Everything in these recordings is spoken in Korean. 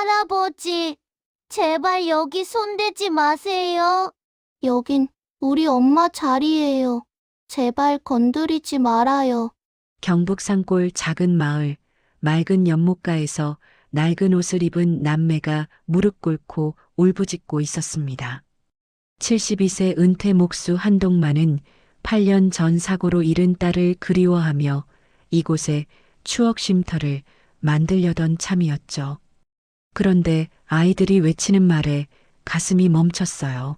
할아버지, 제발 여기 손대지 마세요. 여긴 우리 엄마 자리예요. 제발 건드리지 말아요. 경북 산골 작은 마을, 맑은 연못가에서 낡은 옷을 입은 남매가 무릎 꿇고 울부짖고 있었습니다. 72세 은퇴 목수 한동만은 8년 전 사고로 잃은 딸을 그리워하며 이곳에 추억 쉼터를 만들려던 참이었죠. 그런데 아이들이 외치는 말에 가슴이 멈췄어요.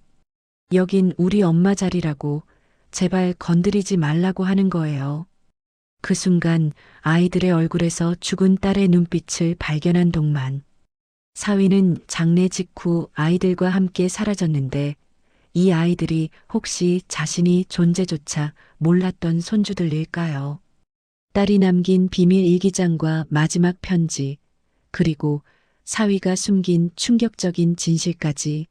여긴 우리 엄마 자리라고, 제발 건드리지 말라고 하는 거예요. 그 순간 아이들의 얼굴에서 죽은 딸의 눈빛을 발견한 동만. 사위는 장례 직후 아이들과 함께 사라졌는데 이 아이들이 혹시 자신이 존재조차 몰랐던 손주들일까요? 딸이 남긴 비밀 일기장과 마지막 편지, 그리고 사위가 숨긴 충격적인 진실까지.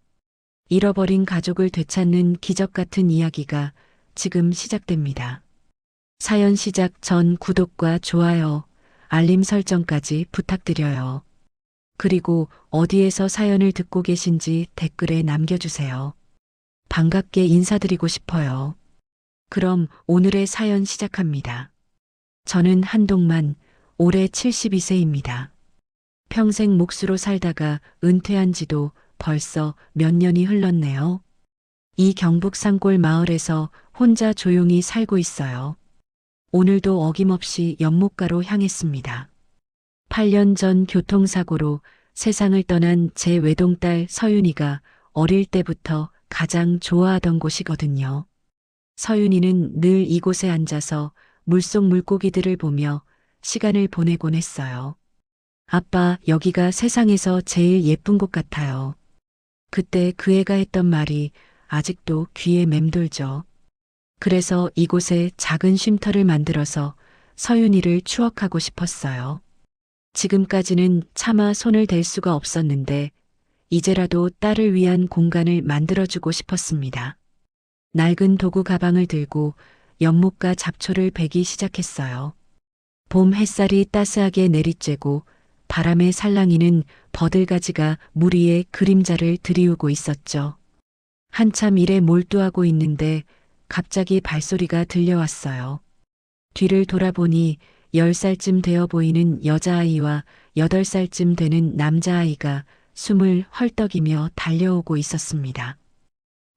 잃어버린 가족을 되찾는 기적 같은 이야기가 지금 시작됩니다. 사연 시작 전 구독과 좋아요, 알림 설정까지 부탁드려요. 그리고 어디에서 사연을 듣고 계신지 댓글에 남겨주세요. 반갑게 인사드리고 싶어요. 그럼 오늘의 사연 시작합니다. 저는 한동만, 올해 72세입니다. 평생 목수로 살다가 은퇴한 지도 벌써 몇 년이 흘렀네요. 이 경북 산골 마을에서 혼자 조용히 살고 있어요. 오늘도 어김없이 연못가로 향했습니다. 8년 전 교통사고로 세상을 떠난 제 외동딸 서윤이가 어릴 때부터 가장 좋아하던 곳이거든요. 서윤이는 늘 이곳에 앉아서 물속 물고기들을 보며 시간을 보내곤 했어요. 아빠, 여기가 세상에서 제일 예쁜 곳 같아요. 그때 그 애가 했던 말이 아직도 귀에 맴돌죠. 그래서 이곳에 작은 쉼터를 만들어서 서윤이를 추억하고 싶었어요. 지금까지는 차마 손을 댈 수가 없었는데 이제라도 딸을 위한 공간을 만들어주고 싶었습니다. 낡은 도구 가방을 들고 연못가 잡초를 베기 시작했어요. 봄 햇살이 따스하게 내리쬐고 바람의 살랑이는 버들가지가 물 위에 그림자를 드리우고 있었죠. 한참 일에 몰두하고 있는데 갑자기 발소리가 들려왔어요. 뒤를 돌아보니 10살쯤 되어 보이는 여자아이와 8살쯤 되는 남자아이가 숨을 헐떡이며 달려오고 있었습니다.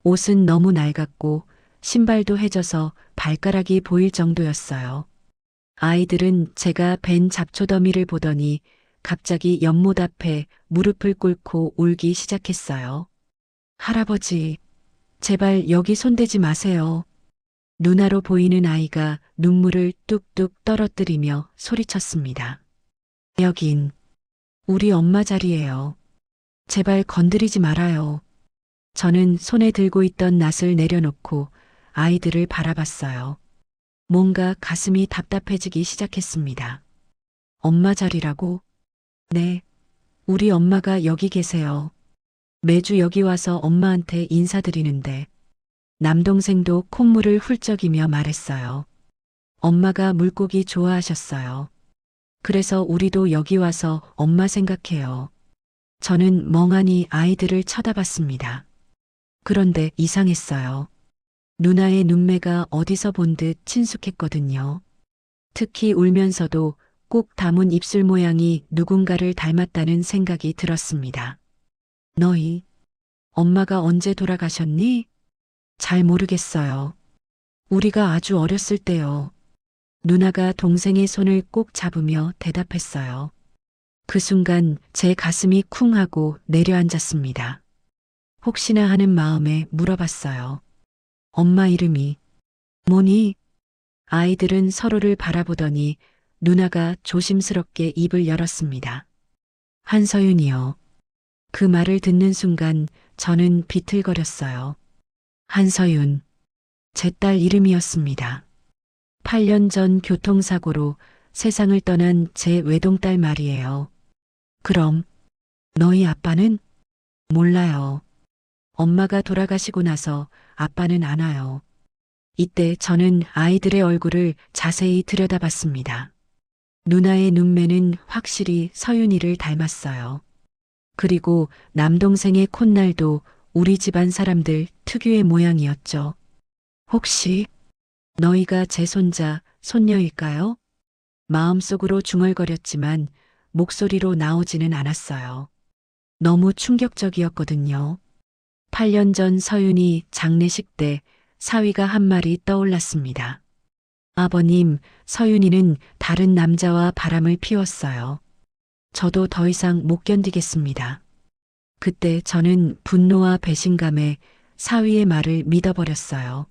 옷은 너무 낡았고 신발도 해져서 발가락이 보일 정도였어요. 아이들은 제가 벤 잡초더미를 보더니 갑자기 연못 앞에 무릎을 꿇고 울기 시작했어요. 할아버지, 제발 여기 손대지 마세요. 누나로 보이는 아이가 눈물을 뚝뚝 떨어뜨리며 소리쳤습니다. 여긴 우리 엄마 자리예요. 제발 건드리지 말아요. 저는 손에 들고 있던 낫을 내려놓고 아이들을 바라봤어요. 뭔가 가슴이 답답해지기 시작했습니다. 엄마 자리라고? 네, 우리 엄마가 여기 계세요. 매주 여기 와서 엄마한테 인사드리는데 남동생도 콧물을 훌쩍이며 말했어요. 엄마가 물고기 좋아하셨어요. 그래서 우리도 여기 와서 엄마 생각해요. 저는 멍하니 아이들을 쳐다봤습니다. 그런데 이상했어요. 누나의 눈매가 어디서 본 듯 친숙했거든요. 특히 울면서도 꼭 다문 입술 모양이 누군가를 닮았다는 생각이 들었습니다. 너희, 엄마가 언제 돌아가셨니? 잘 모르겠어요. 우리가 아주 어렸을 때요. 누나가 동생의 손을 꼭 잡으며 대답했어요. 그 순간 제 가슴이 쿵 하고 내려앉았습니다. 혹시나 하는 마음에 물어봤어요. 엄마 이름이 뭐니? 아이들은 서로를 바라보더니 누나가 조심스럽게 입을 열었습니다. 한서윤이요. 그 말을 듣는 순간 저는 비틀거렸어요. 한서윤, 제 딸 이름이었습니다. 8년 전 교통사고로 세상을 떠난 제 외동딸 말이에요. 그럼 너희 아빠는? 몰라요. 엄마가 돌아가시고 나서 아빠는 안 와요. 이때 저는 아이들의 얼굴을 자세히 들여다봤습니다. 누나의 눈매는 확실히 서윤이를 닮았어요. 그리고 남동생의 콧날도 우리 집안 사람들 특유의 모양이었죠. 혹시 너희가 제 손자, 손녀일까요? 마음속으로 중얼거렸지만 목소리로 나오지는 않았어요. 너무 충격적이었거든요. 8년 전 서윤이 장례식 때 사위가 한 말이 떠올랐습니다. 아버님, 서윤이는 다른 남자와 바람을 피웠어요. 저도 더 이상 못 견디겠습니다. 그때 저는 분노와 배신감에 사위의 말을 믿어버렸어요.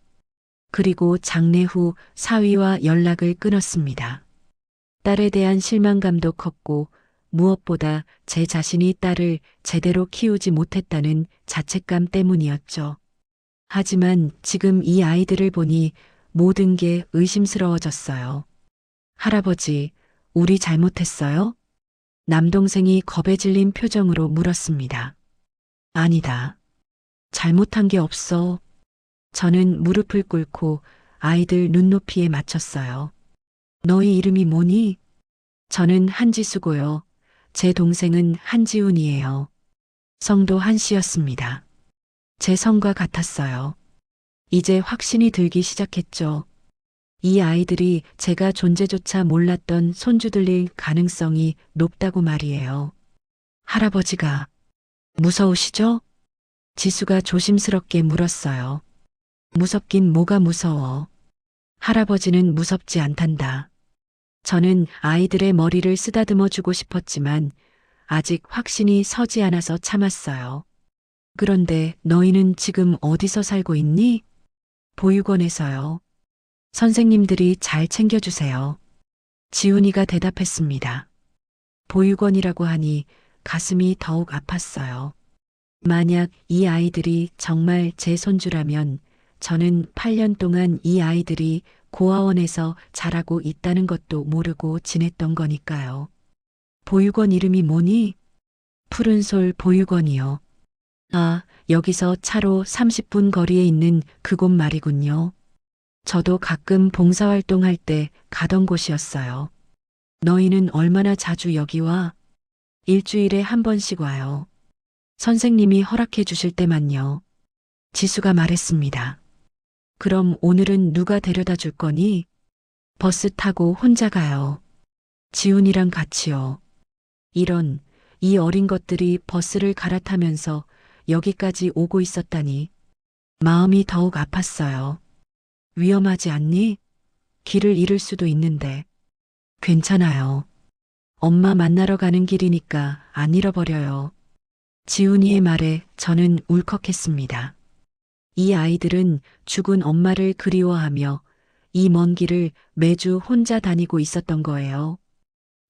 그리고 장례 후 사위와 연락을 끊었습니다. 딸에 대한 실망감도 컸고 무엇보다 제 자신이 딸을 제대로 키우지 못했다는 자책감 때문이었죠. 하지만 지금 이 아이들을 보니 모든 게 의심스러워졌어요. 할아버지, 우리 잘못했어요? 남동생이 겁에 질린 표정으로 물었습니다. 아니다. 잘못한 게 없어. 저는 무릎을 꿇고 아이들 눈높이에 맞췄어요. 너희 이름이 뭐니? 저는 한지수고요. 제 동생은 한지훈이에요. 성도 한씨였습니다. 제 성과 같았어요. 이제 확신이 들기 시작했죠. 이 아이들이 제가 존재조차 몰랐던 손주들일 가능성이 높다고 말이에요. 할아버지가 무서우시죠? 지수가 조심스럽게 물었어요. 무섭긴 뭐가 무서워. 할아버지는 무섭지 않단다. 저는 아이들의 머리를 쓰다듬어 주고 싶었지만 아직 확신이 서지 않아서 참았어요. 그런데 너희는 지금 어디서 살고 있니? 보육원에서요. 선생님들이 잘 챙겨주세요. 지훈이가 대답했습니다. 보육원이라고 하니 가슴이 더욱 아팠어요. 만약 이 아이들이 정말 제 손주라면 저는 8년 동안 이 아이들이 고아원에서 자라고 있다는 것도 모르고 지냈던 거니까요. 보육원 이름이 뭐니? 푸른솔 보육원이요. 아, 여기서 차로 30분 거리에 있는 그곳 말이군요. 저도 가끔 봉사활동할 때 가던 곳이었어요. 너희는 얼마나 자주 여기 와? 일주일에 한 번씩 와요. 선생님이 허락해 주실 때만요. 지수가 말했습니다. 그럼 오늘은 누가 데려다 줄 거니? 버스 타고 혼자 가요. 지훈이랑 같이요. 이 어린 것들이 버스를 갈아타면서 여기까지 오고 있었다니 마음이 더욱 아팠어요. 위험하지 않니? 길을 잃을 수도 있는데. 괜찮아요. 엄마 만나러 가는 길이니까 안 잃어버려요. 지훈이의 말에 저는 울컥했습니다. 이 아이들은 죽은 엄마를 그리워하며 이 먼 길을 매주 혼자 다니고 있었던 거예요.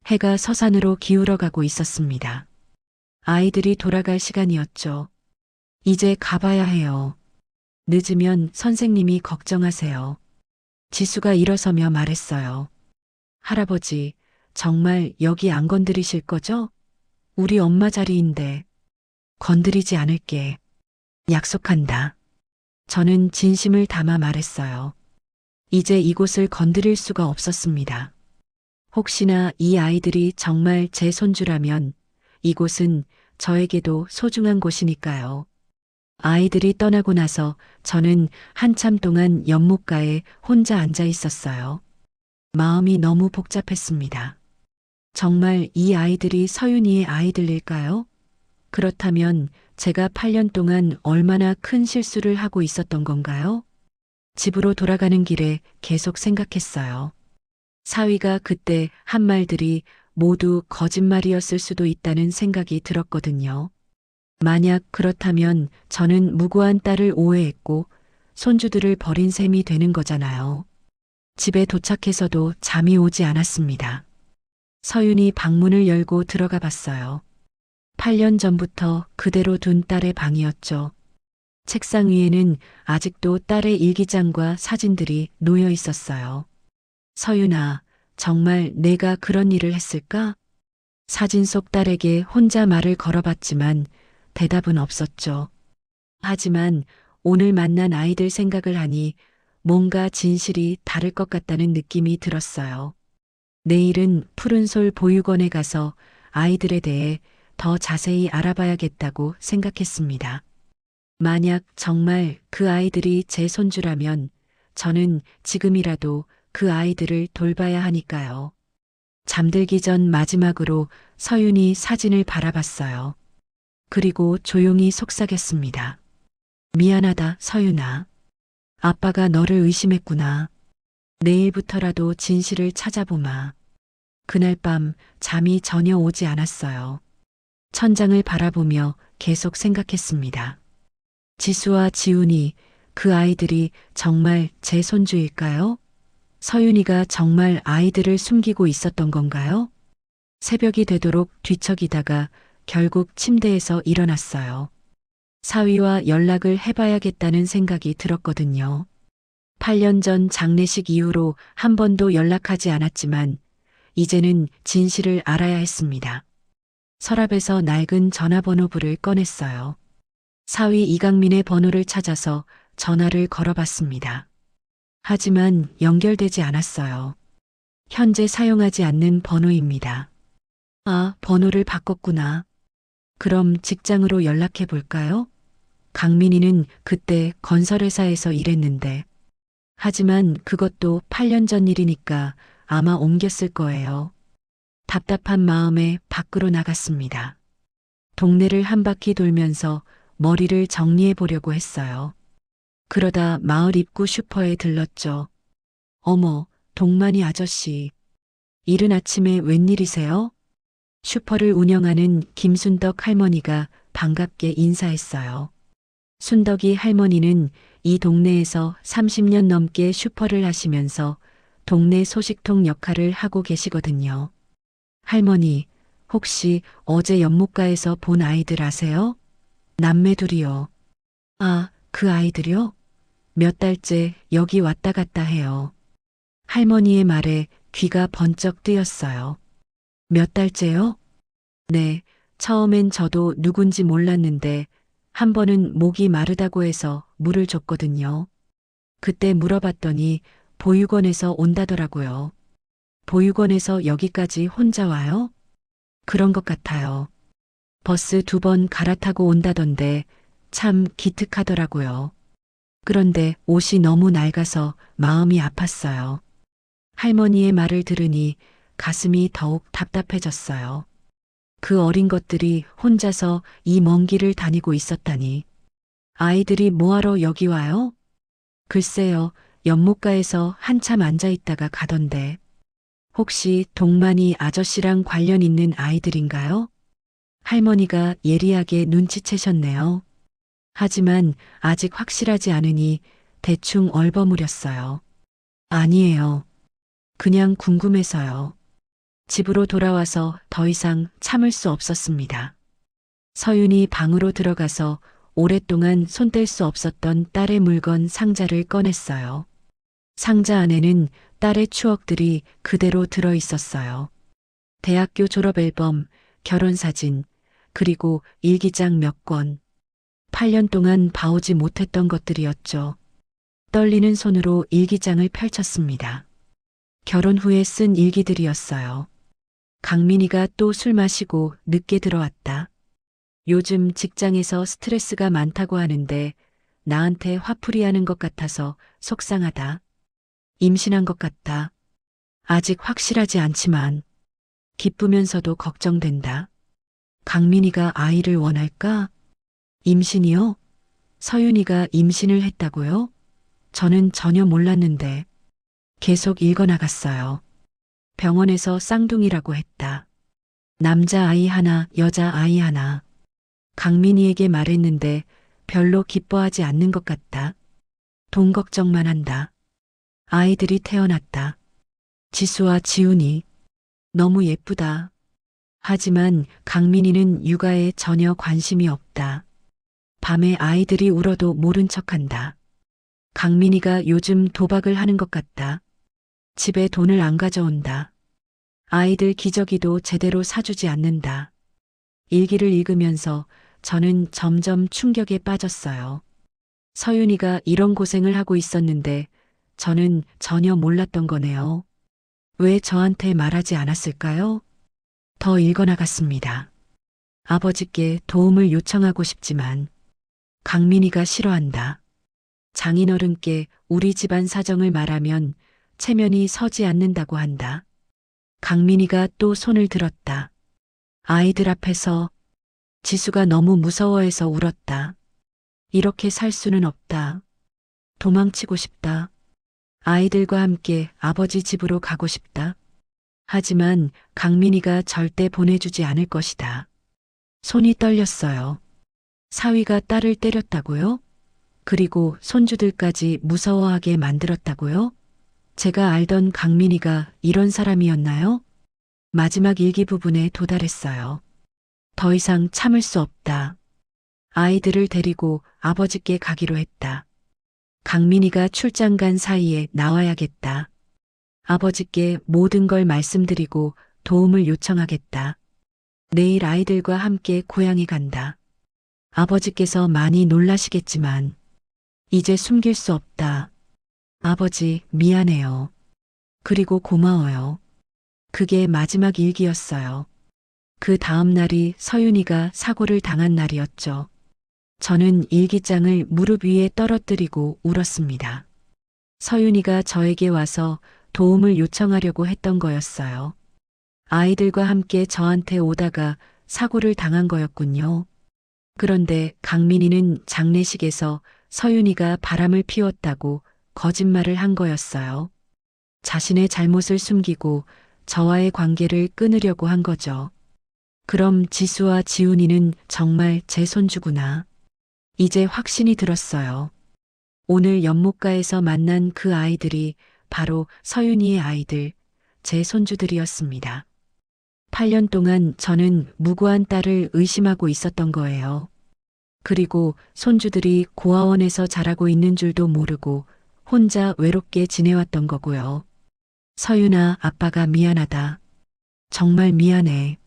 해가 서산으로 기울어가고 있었습니다. 아이들이 돌아갈 시간이었죠. 이제 가봐야 해요. 늦으면 선생님이 걱정하세요. 지수가 일어서며 말했어요. 할아버지, 정말 여기 안 건드리실 거죠? 우리 엄마 자리인데. 건드리지 않을게. 약속한다. 저는 진심을 담아 말했어요. 이제 이곳을 건드릴 수가 없었습니다. 혹시나 이 아이들이 정말 제 손주라면 이곳은 저에게도 소중한 곳이니까요. 아이들이 떠나고 나서 저는 한참 동안 연못가에 혼자 앉아 있었어요. 마음이 너무 복잡했습니다. 정말 이 아이들이 서윤이의 아이들일까요? 그렇다면 제가 8년 동안 얼마나 큰 실수를 하고 있었던 건가요? 집으로 돌아가는 길에 계속 생각했어요. 사위가 그때 한 말들이 모두 거짓말이었을 수도 있다는 생각이 들었거든요. 만약 그렇다면 저는 무고한 딸을 오해했고 손주들을 버린 셈이 되는 거잖아요. 집에 도착해서도 잠이 오지 않았습니다. 서윤이 방문을 열고 들어가 봤어요. 8년 전부터 그대로 둔 딸의 방이었죠. 책상 위에는 아직도 딸의 일기장과 사진들이 놓여 있었어요. 서윤아, 정말 내가 그런 일을 했을까? 사진 속 딸에게 혼자 말을 걸어봤지만 대답은 없었죠. 하지만 오늘 만난 아이들 생각을 하니 뭔가 진실이 다를 것 같다는 느낌이 들었어요. 내일은 푸른솔 보육원에 가서 아이들에 대해 더 자세히 알아봐야겠다고 생각했습니다. 만약 정말 그 아이들이 제 손주라면 저는 지금이라도 그 아이들을 돌봐야 하니까요. 잠들기 전 마지막으로 서윤이 사진을 바라봤어요. 그리고 조용히 속삭였습니다. 미안하다, 서윤아. 아빠가 너를 의심했구나. 내일부터라도 진실을 찾아보마. 그날 밤 잠이 전혀 오지 않았어요. 천장을 바라보며 계속 생각했습니다. 지수와 지훈이, 그 아이들이 정말 제 손주일까요? 서윤이가 정말 아이들을 숨기고 있었던 건가요? 새벽이 되도록 뒤척이다가 결국 침대에서 일어났어요. 사위와 연락을 해봐야겠다는 생각이 들었거든요. 8년 전 장례식 이후로 한 번도 연락하지 않았지만 이제는 진실을 알아야 했습니다. 서랍에서 낡은 전화번호부를 꺼냈어요. 사위 이강민의 번호를 찾아서 전화를 걸어봤습니다. 하지만 연결되지 않았어요. 현재 사용하지 않는 번호입니다. 아, 번호를 바꿨구나. 그럼 직장으로 연락해 볼까요? 강민이는 그때 건설회사에서 일했는데. 하지만 그것도 8년 전 일이니까 아마 옮겼을 거예요. 답답한 마음에 밖으로 나갔습니다. 동네를 한 바퀴 돌면서 머리를 정리해 보려고 했어요. 그러다 마을 입구 슈퍼에 들렀죠. 어머, 동만이 아저씨. 이른 아침에 웬일이세요? 슈퍼를 운영하는 김순덕 할머니가 반갑게 인사했어요. 순덕이 할머니는 이 동네에서 30년 넘게 슈퍼를 하시면서 동네 소식통 역할을 하고 계시거든요. 할머니, 혹시 어제 연못가에서 본 아이들 아세요? 남매 둘이요. 아, 그 아이들요? 몇 달째 여기 왔다 갔다 해요. 할머니의 말에 귀가 번쩍 뜨였어요. 몇 달째요? 네, 처음엔 저도 누군지 몰랐는데 한 번은 목이 마르다고 해서 물을 줬거든요. 그때 물어봤더니 보육원에서 온다더라고요. 보육원에서 여기까지 혼자 와요? 그런 것 같아요. 버스 2번 갈아타고 온다던데 참 기특하더라고요. 그런데 옷이 너무 낡아서 마음이 아팠어요. 할머니의 말을 들으니 가슴이 더욱 답답해졌어요. 그 어린 것들이 혼자서 이 먼 길을 다니고 있었다니. 아이들이 뭐하러 여기 와요? 글쎄요, 연못가에서 한참 앉아 있다가 가던데. 혹시 동만이 아저씨랑 관련 있는 아이들인가요? 할머니가 예리하게 눈치채셨네요. 하지만 아직 확실하지 않으니 대충 얼버무렸어요. 아니에요. 그냥 궁금해서요. 집으로 돌아와서 더 이상 참을 수 없었습니다. 서윤이 방으로 들어가서 오랫동안 손댈 수 없었던 딸의 물건 상자를 꺼냈어요. 상자 안에는 딸의 추억들이 그대로 들어 있었어요. 대학교 졸업 앨범, 결혼사진, 그리고 일기장 몇 권. 8년 동안 봐오지 못했던 것들이었죠. 떨리는 손으로 일기장을 펼쳤습니다. 결혼 후에 쓴 일기들이었어요. 강민이가 또 술 마시고 늦게 들어왔다. 요즘 직장에서 스트레스가 많다고 하는데 나한테 화풀이 하는 것 같아서 속상하다. 임신한 것 같다. 아직 확실하지 않지만 기쁘면서도 걱정된다. 강민이가 아이를 원할까? 임신이요? 서윤이가 임신을 했다고요? 저는 전혀 몰랐는데 계속 읽어나갔어요. 병원에서 쌍둥이라고 했다. 남자아이 하나, 여자아이 하나. 강민이에게 말했는데 별로 기뻐하지 않는 것 같다. 돈 걱정만 한다. 아이들이 태어났다. 지수와 지훈이. 너무 예쁘다. 하지만 강민이는 육아에 전혀 관심이 없다. 밤에 아이들이 울어도 모른 척한다. 강민이가 요즘 도박을 하는 것 같다. 집에 돈을 안 가져온다. 아이들 기저귀도 제대로 사주지 않는다. 일기를 읽으면서 저는 점점 충격에 빠졌어요. 서윤이가 이런 고생을 하고 있었는데 저는 전혀 몰랐던 거네요. 왜 저한테 말하지 않았을까요? 더 읽어나갔습니다. 아버지께 도움을 요청하고 싶지만 강민이가 싫어한다. 장인어른께 우리 집안 사정을 말하면 체면이 서지 않는다고 한다. 강민이가 또 손을 들었다. 아이들 앞에서. 지수가 너무 무서워해서 울었다. 이렇게 살 수는 없다. 도망치고 싶다. 아이들과 함께 아버지 집으로 가고 싶다. 하지만 강민이가 절대 보내주지 않을 것이다. 손이 떨렸어요. 사위가 딸을 때렸다고요? 그리고 손주들까지 무서워하게 만들었다고요? 제가 알던 강민이가 이런 사람이었나요? 마지막 일기 부분에 도달했어요. 더 이상 참을 수 없다. 아이들을 데리고 아버지께 가기로 했다. 강민이가 출장 간 사이에 나와야겠다. 아버지께 모든 걸 말씀드리고 도움을 요청하겠다. 내일 아이들과 함께 고향에 간다. 아버지께서 많이 놀라시겠지만 이제 숨길 수 없다. 아버지, 미안해요. 그리고 고마워요. 그게 마지막 일기였어요. 그 다음 날이 서윤이가 사고를 당한 날이었죠. 저는 일기장을 무릎 위에 떨어뜨리고 울었습니다. 서윤이가 저에게 와서 도움을 요청하려고 했던 거였어요. 아이들과 함께 저한테 오다가 사고를 당한 거였군요. 그런데 강민이는 장례식에서 서윤이가 바람을 피웠다고 거짓말을 한 거였어요. 자신의 잘못을 숨기고 저와의 관계를 끊으려고 한 거죠. 그럼 지수와 지훈이는 정말 제 손주구나. 이제 확신이 들었어요. 오늘 연못가에서 만난 그 아이들이 바로 서윤이의 아이들, 제 손주들이었습니다. 8년 동안 저는 무고한 딸을 의심하고 있었던 거예요. 그리고 손주들이 고아원에서 자라고 있는 줄도 모르고 혼자 외롭게 지내왔던 거고요. 서윤아, 아빠가 미안하다. 정말 미안해.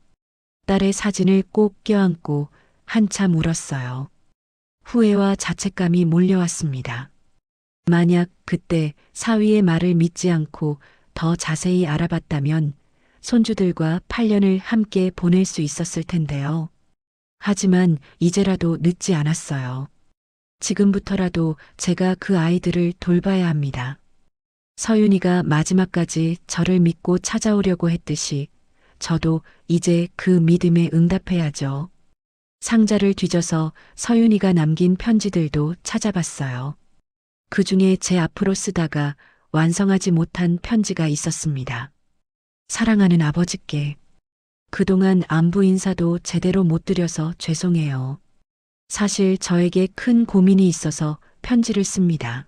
딸의 사진을 꼭 껴안고 한참 울었어요. 후회와 자책감이 몰려왔습니다. 만약 그때 사위의 말을 믿지 않고 더 자세히 알아봤다면 손주들과 8년을 함께 보낼 수 있었을 텐데요. 하지만 이제라도 늦지 않았어요. 지금부터라도 제가 그 아이들을 돌봐야 합니다. 서윤이가 마지막까지 저를 믿고 찾아오려고 했듯이 저도 이제 그 믿음에 응답해야죠. 상자를 뒤져서 서윤이가 남긴 편지들도 찾아봤어요. 그 중에 제 앞으로 쓰다가 완성하지 못한 편지가 있었습니다. 사랑하는 아버지께 그동안 안부 인사도 제대로 못 드려서 죄송해요. 사실 저에게 큰 고민이 있어서 편지를 씁니다.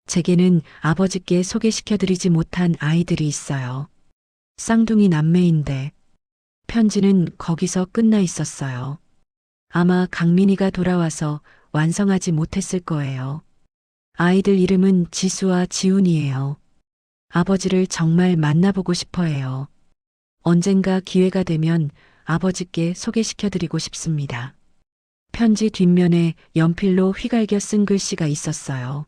제게는 아버지께 소개시켜드리지 못한 아이들이 있어요. 쌍둥이 남매인데 편지는 거기서 끝나 있었어요. 아마 강민이가 돌아와서 완성하지 못했을 거예요. 아이들 이름은 지수와 지훈이에요. 아버지를 정말 만나보고 싶어 해요. 언젠가 기회가 되면 아버지께 소개시켜드리고 싶습니다. 편지 뒷면에 연필로 휘갈겨 쓴 글씨가 있었어요.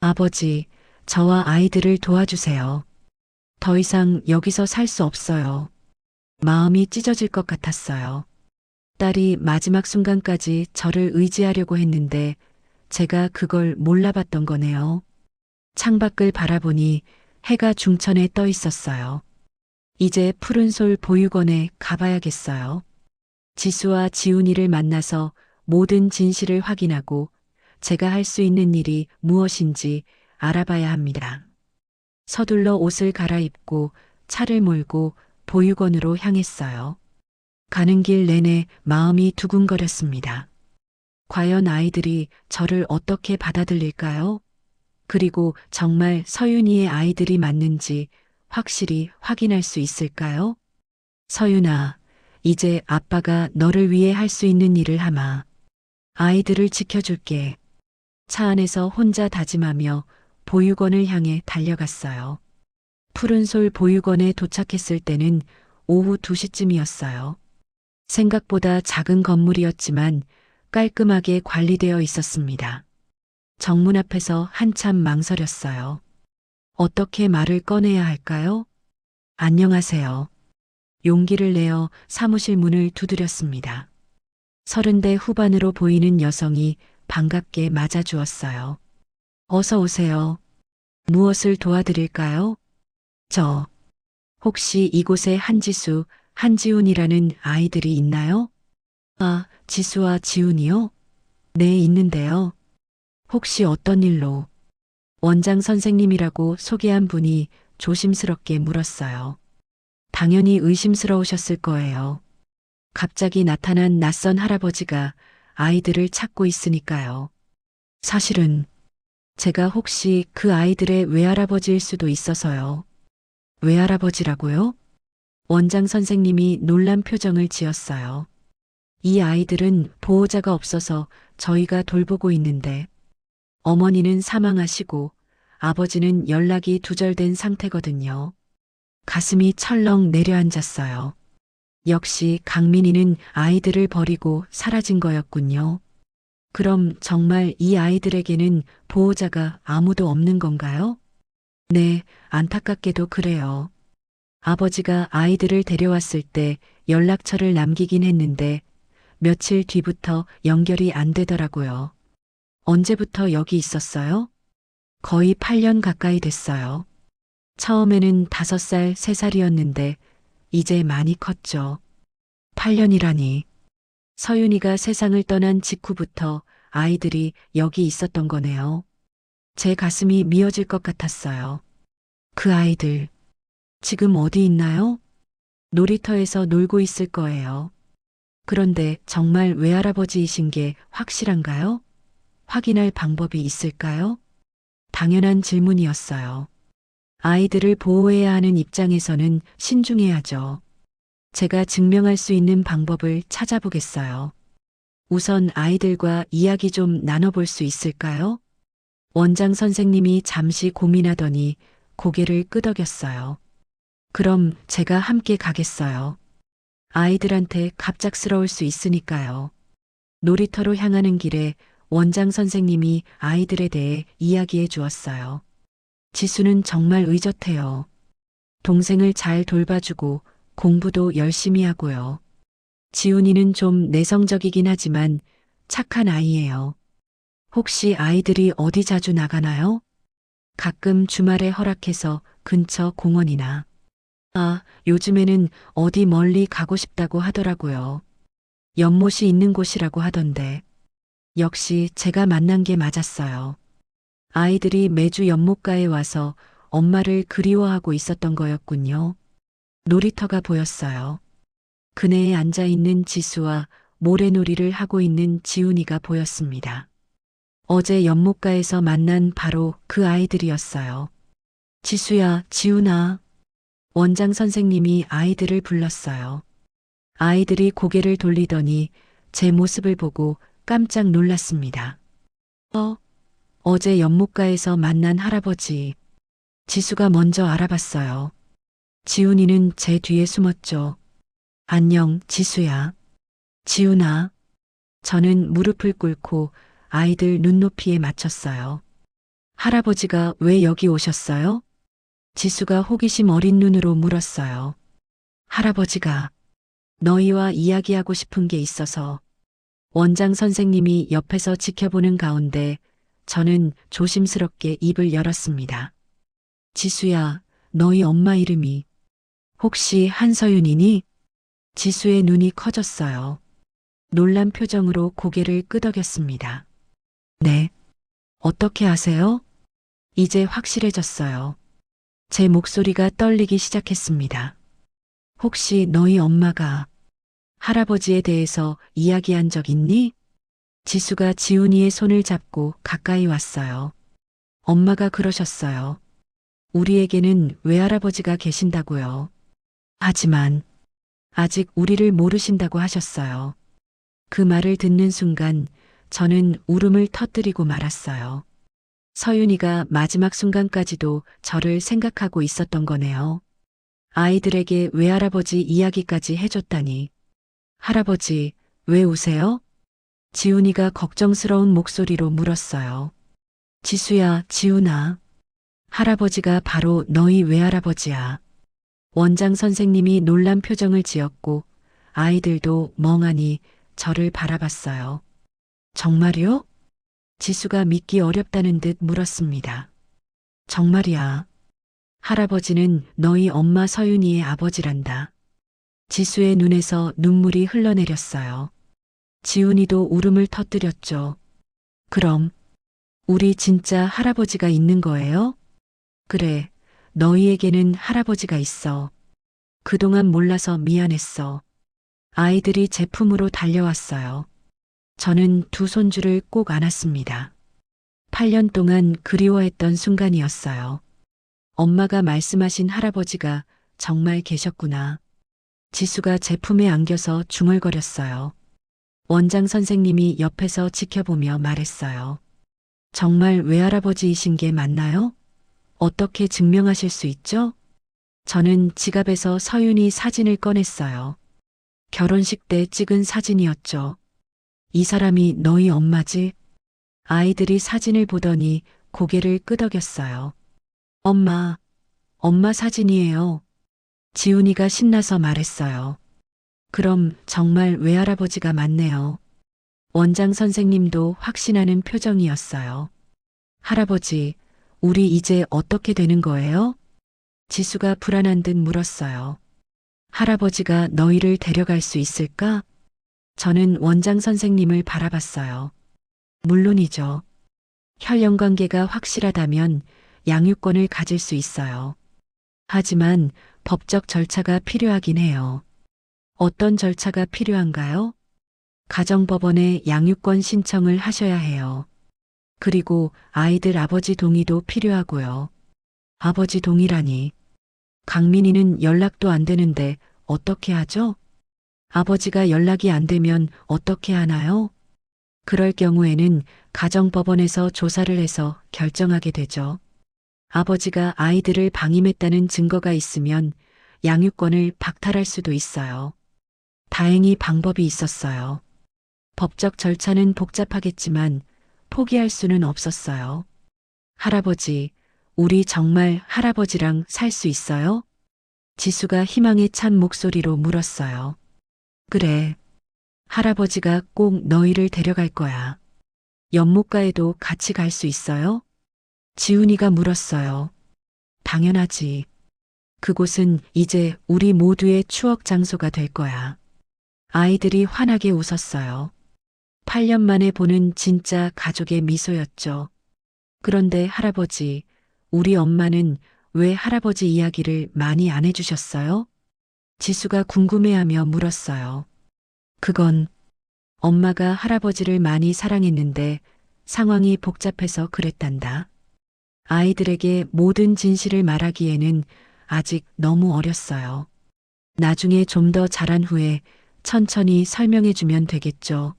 아버지, 저와 아이들을 도와주세요. 더 이상 여기서 살 수 없어요. 마음이 찢어질 것 같았어요. 딸이 마지막 순간까지 저를 의지하려고 했는데 제가 그걸 몰라봤던 거네요. 창밖을 바라보니 해가 중천에 떠 있었어요. 이제 푸른솔 보육원에 가봐야겠어요. 지수와 지훈이를 만나서 모든 진실을 확인하고 제가 할 수 있는 일이 무엇인지 알아봐야 합니다. 서둘러 옷을 갈아입고 차를 몰고 보육원으로 향했어요. 가는 길 내내 마음이 두근거렸습니다. 과연 아이들이 저를 어떻게 받아들일까요? 그리고 정말 서윤이의 아이들이 맞는지 확실히 확인할 수 있을까요? 서윤아, 이제 아빠가 너를 위해 할 수 있는 일을 하마. 아이들을 지켜줄게. 차 안에서 혼자 다짐하며 보육원을 향해 달려갔어요. 푸른솔 보육원에 도착했을 때는 오후 2시쯤이었어요. 생각보다 작은 건물이었지만 깔끔하게 관리되어 있었습니다. 정문 앞에서 한참 망설였어요. 어떻게 말을 꺼내야 할까요? 안녕하세요. 용기를 내어 사무실 문을 두드렸습니다. 30대 후반으로 보이는 여성이 반갑게 맞아주었어요. 어서 오세요. 무엇을 도와드릴까요? 저, 혹시 이곳에 한지수, 한지훈이라는 아이들이 있나요? 아, 지수와 지훈이요? 네, 있는데요. 혹시 어떤 일로? 원장 선생님이라고 소개한 분이 조심스럽게 물었어요. 당연히 의심스러우셨을 거예요. 갑자기 나타난 낯선 할아버지가 아이들을 찾고 있으니까요. 사실은 제가 혹시 그 아이들의 외할아버지일 수도 있어서요. 외할아버지라고요? 원장 선생님이 놀란 표정을 지었어요. 이 아이들은 보호자가 없어서 저희가 돌보고 있는데 어머니는 사망하시고 아버지는 연락이 두절된 상태거든요. 가슴이 철렁 내려앉았어요. 역시 강민이는 아이들을 버리고 사라진 거였군요. 그럼 정말 이 아이들에게는 보호자가 아무도 없는 건가요? 네, 안타깝게도 그래요. 아버지가 아이들을 데려왔을 때 연락처를 남기긴 했는데 며칠 뒤부터 연결이 안 되더라고요. 언제부터 여기 있었어요? 거의 8년 가까이 됐어요. 처음에는 5살, 3살이었는데 이제 많이 컸죠. 8년이라니. 서윤이가 세상을 떠난 직후부터 아이들이 여기 있었던 거네요. 제 가슴이 미어질 것 같았어요. 그 아이들, 지금 어디 있나요? 놀이터에서 놀고 있을 거예요. 그런데 정말 외할아버지이신 게 확실한가요? 확인할 방법이 있을까요? 당연한 질문이었어요. 아이들을 보호해야 하는 입장에서는 신중해야죠. 제가 증명할 수 있는 방법을 찾아보겠어요. 우선 아이들과 이야기 좀 나눠볼 수 있을까요? 원장 선생님이 잠시 고민하더니 고개를 끄덕였어요. 그럼 제가 함께 가겠어요. 아이들한테 갑작스러울 수 있으니까요. 놀이터로 향하는 길에 원장 선생님이 아이들에 대해 이야기해 주었어요. 지수는 정말 의젓해요. 동생을 잘 돌봐주고 공부도 열심히 하고요. 지훈이는 좀 내성적이긴 하지만 착한 아이예요. 혹시 아이들이 어디 자주 나가나요? 가끔 주말에 허락해서 근처 공원이나. 아, 요즘에는 어디 멀리 가고 싶다고 하더라고요. 연못이 있는 곳이라고 하던데. 역시 제가 만난 게 맞았어요. 아이들이 매주 연못가에 와서 엄마를 그리워하고 있었던 거였군요. 놀이터가 보였어요. 그네에 앉아 있는 지수와 모래놀이를 하고 있는 지훈이가 보였습니다. 어제 연못가에서 만난 바로 그 아이들이었어요. 지수야, 지훈아. 원장 선생님이 아이들을 불렀어요. 아이들이 고개를 돌리더니 제 모습을 보고 깜짝 놀랐습니다. 어제 연못가에서 만난 할아버지. 지수가 먼저 알아봤어요. 지훈이는 제 뒤에 숨었죠. 안녕, 지수야. 지훈아. 저는 무릎을 꿇고 아이들 눈높이에 맞췄어요. 할아버지가 왜 여기 오셨어요? 지수가 호기심 어린 눈으로 물었어요. 할아버지가 너희와 이야기하고 싶은 게 있어서. 원장 선생님이 옆에서 지켜보는 가운데 저는 조심스럽게 입을 열었습니다. 지수야, 너희 엄마 이름이 혹시 한서윤이니? 지수의 눈이 커졌어요. 놀란 표정으로 고개를 끄덕였습니다. 네. 어떻게 아세요? 이제 확실해졌어요. 제 목소리가 떨리기 시작했습니다. 혹시 너희 엄마가 할아버지에 대해서 이야기한 적 있니? 지수가 지훈이의 손을 잡고 가까이 왔어요. 엄마가 그러셨어요. 우리에게는 외할아버지가 계신다고요. 하지만 아직 우리를 모르신다고 하셨어요. 그 말을 듣는 순간 저는 울음을 터뜨리고 말았어요. 서윤이가 마지막 순간까지도 저를 생각하고 있었던 거네요. 아이들에게 외할아버지 이야기까지 해줬다니. 할아버지, 왜 우세요? 지훈이가 걱정스러운 목소리로 물었어요. 지수야, 지훈아. 할아버지가 바로 너희 외할아버지야. 원장 선생님이 놀란 표정을 지었고 아이들도 멍하니 저를 바라봤어요. 정말요? 지수가 믿기 어렵다는 듯 물었습니다. 정말이야. 할아버지는 너희 엄마 서윤이의 아버지란다. 지수의 눈에서 눈물이 흘러내렸어요. 지훈이도 울음을 터뜨렸죠. 그럼 우리 진짜 할아버지가 있는 거예요? 그래, 너희에게는 할아버지가 있어. 그동안 몰라서 미안했어. 아이들이 제품으로 달려왔어요. 저는 두 손주를 꼭 안았습니다. 8년 동안 그리워했던 순간이었어요. 엄마가 말씀하신 할아버지가 정말 계셨구나. 지수가 제품에 안겨서 중얼거렸어요. 원장 선생님이 옆에서 지켜보며 말했어요. 정말 외할아버지이신 게 맞나요? 어떻게 증명하실 수 있죠? 저는 지갑에서 서윤이 사진을 꺼냈어요. 결혼식 때 찍은 사진이었죠. 이 사람이 너희 엄마지? 아이들이 사진을 보더니 고개를 끄덕였어요. 엄마, 엄마 사진이에요. 지훈이가 신나서 말했어요. 그럼 정말 외할아버지가 맞네요. 원장 선생님도 확신하는 표정이었어요. 할아버지, 우리 이제 어떻게 되는 거예요? 지수가 불안한 듯 물었어요. 할아버지가 너희를 데려갈 수 있을까? 저는 원장 선생님을 바라봤어요. 물론이죠. 혈연 관계가 확실하다면 양육권을 가질 수 있어요. 하지만 법적 절차가 필요하긴 해요. 어떤 절차가 필요한가요? 가정법원에 양육권 신청을 하셔야 해요. 그리고 아이들 아버지 동의도 필요하고요. 아버지 동의라니. 강민이는 연락도 안 되는데 어떻게 하죠? 아버지가 연락이 안 되면 어떻게 하나요? 그럴 경우에는 가정법원에서 조사를 해서 결정하게 되죠. 아버지가 아이들을 방임했다는 증거가 있으면 양육권을 박탈할 수도 있어요. 다행히 방법이 있었어요. 법적 절차는 복잡하겠지만 포기할 수는 없었어요. 할아버지, 우리 정말 할아버지랑 살 수 있어요? 지수가 희망에 찬 목소리로 물었어요. 그래. 할아버지가 꼭 너희를 데려갈 거야. 연못가에도 같이 갈 수 있어요? 지훈이가 물었어요. 당연하지. 그곳은 이제 우리 모두의 추억 장소가 될 거야. 아이들이 환하게 웃었어요. 8년 만에 보는 진짜 가족의 미소였죠. 그런데 할아버지, 우리 엄마는 왜 할아버지 이야기를 많이 안 해주셨어요? 지수가 궁금해하며 물었어요. 그건 엄마가 할아버지를 많이 사랑했는데 상황이 복잡해서 그랬단다. 아이들에게 모든 진실을 말하기에는 아직 너무 어렸어요. 나중에 좀 더 자란 후에 천천히 설명해 주면 되겠죠.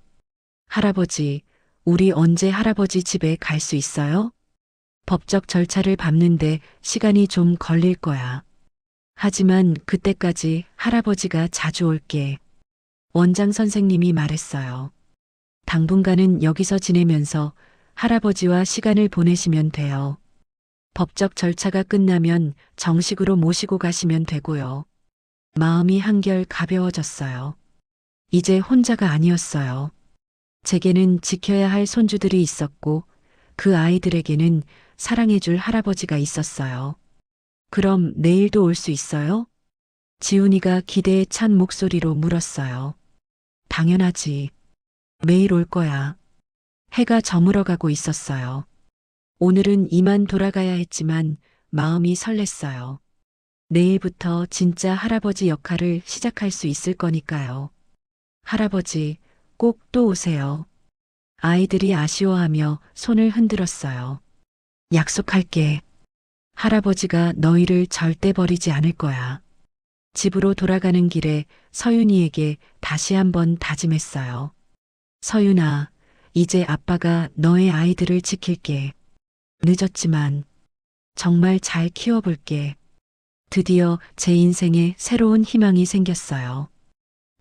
할아버지, 우리 언제 할아버지 집에 갈 수 있어요? 법적 절차를 밟는데 시간이 좀 걸릴 거야. 하지만 그때까지 할아버지가 자주 올게. 원장 선생님이 말했어요. 당분간은 여기서 지내면서 할아버지와 시간을 보내시면 돼요. 법적 절차가 끝나면 정식으로 모시고 가시면 되고요. 마음이 한결 가벼워졌어요. 이제 혼자가 아니었어요. 제게는 지켜야 할 손주들이 있었고 그 아이들에게는 사랑해줄 할아버지가 있었어요. 그럼 내일도 올 수 있어요? 지훈이가 기대에 찬 목소리로 물었어요. 당연하지. 매일 올 거야. 해가 저물어가고 있었어요. 오늘은 이만 돌아가야 했지만 마음이 설렜어요. 내일부터 진짜 할아버지 역할을 시작할 수 있을 거니까요. 할아버지, 꼭 또 오세요. 아이들이 아쉬워하며 손을 흔들었어요. 약속할게. 할아버지가 너희를 절대 버리지 않을 거야. 집으로 돌아가는 길에 서윤이에게 다시 한번 다짐했어요. 서윤아, 이제 아빠가 너의 아이들을 지킬게. 늦었지만 정말 잘 키워볼게. 드디어 제 인생에 새로운 희망이 생겼어요.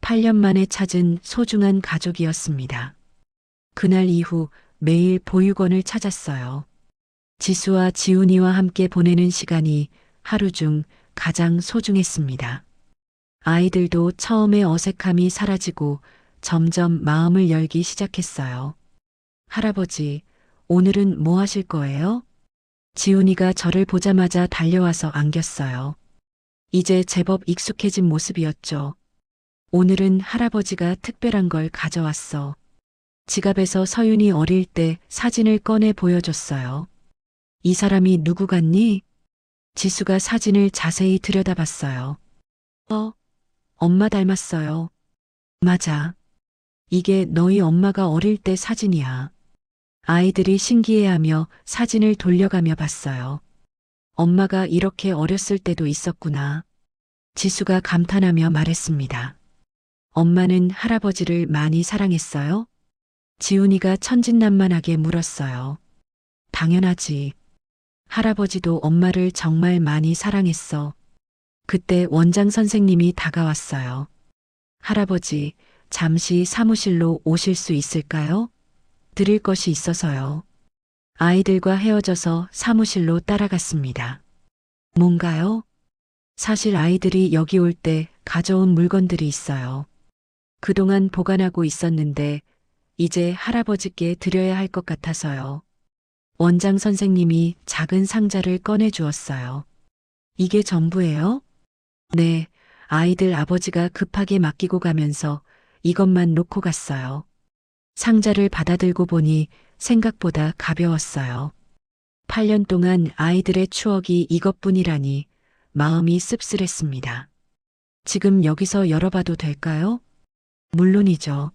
8년 만에 찾은 소중한 가족이었습니다. 그날 이후 매일 보육원을 찾았어요. 지수와 지훈이와 함께 보내는 시간이 하루 중 가장 소중했습니다. 아이들도 처음의 어색함이 사라지고 점점 마음을 열기 시작했어요. 할아버지, 오늘은 뭐 하실 거예요? 지훈이가 저를 보자마자 달려와서 안겼어요. 이제 제법 익숙해진 모습이었죠. 오늘은 할아버지가 특별한 걸 가져왔어. 지갑에서 서윤이 어릴 때 사진을 꺼내 보여줬어요. 이 사람이 누구 같니? 지수가 사진을 자세히 들여다봤어요. 엄마 닮았어요. 맞아. 이게 너희 엄마가 어릴 때 사진이야. 아이들이 신기해하며 사진을 돌려가며 봤어요. 엄마가 이렇게 어렸을 때도 있었구나. 지수가 감탄하며 말했습니다. 엄마는 할아버지를 많이 사랑했어요? 지훈이가 천진난만하게 물었어요. 당연하지. 할아버지도 엄마를 정말 많이 사랑했어. 그때 원장 선생님이 다가왔어요. 할아버지, 잠시 사무실로 오실 수 있을까요? 드릴 것이 있어서요. 아이들과 헤어져서 사무실로 따라갔습니다. 뭔가요? 사실 아이들이 여기 올 때 가져온 물건들이 있어요. 그동안 보관하고 있었는데 이제 할아버지께 드려야 할 것 같아서요. 원장 선생님이 작은 상자를 꺼내 주었어요. 이게 전부예요? 네, 아이들 아버지가 급하게 맡기고 가면서 이것만 놓고 갔어요. 상자를 받아들고 보니 생각보다 가벼웠어요. 8년 동안 아이들의 추억이 이것뿐이라니 마음이 씁쓸했습니다. 지금 여기서 열어봐도 될까요? 물론이죠.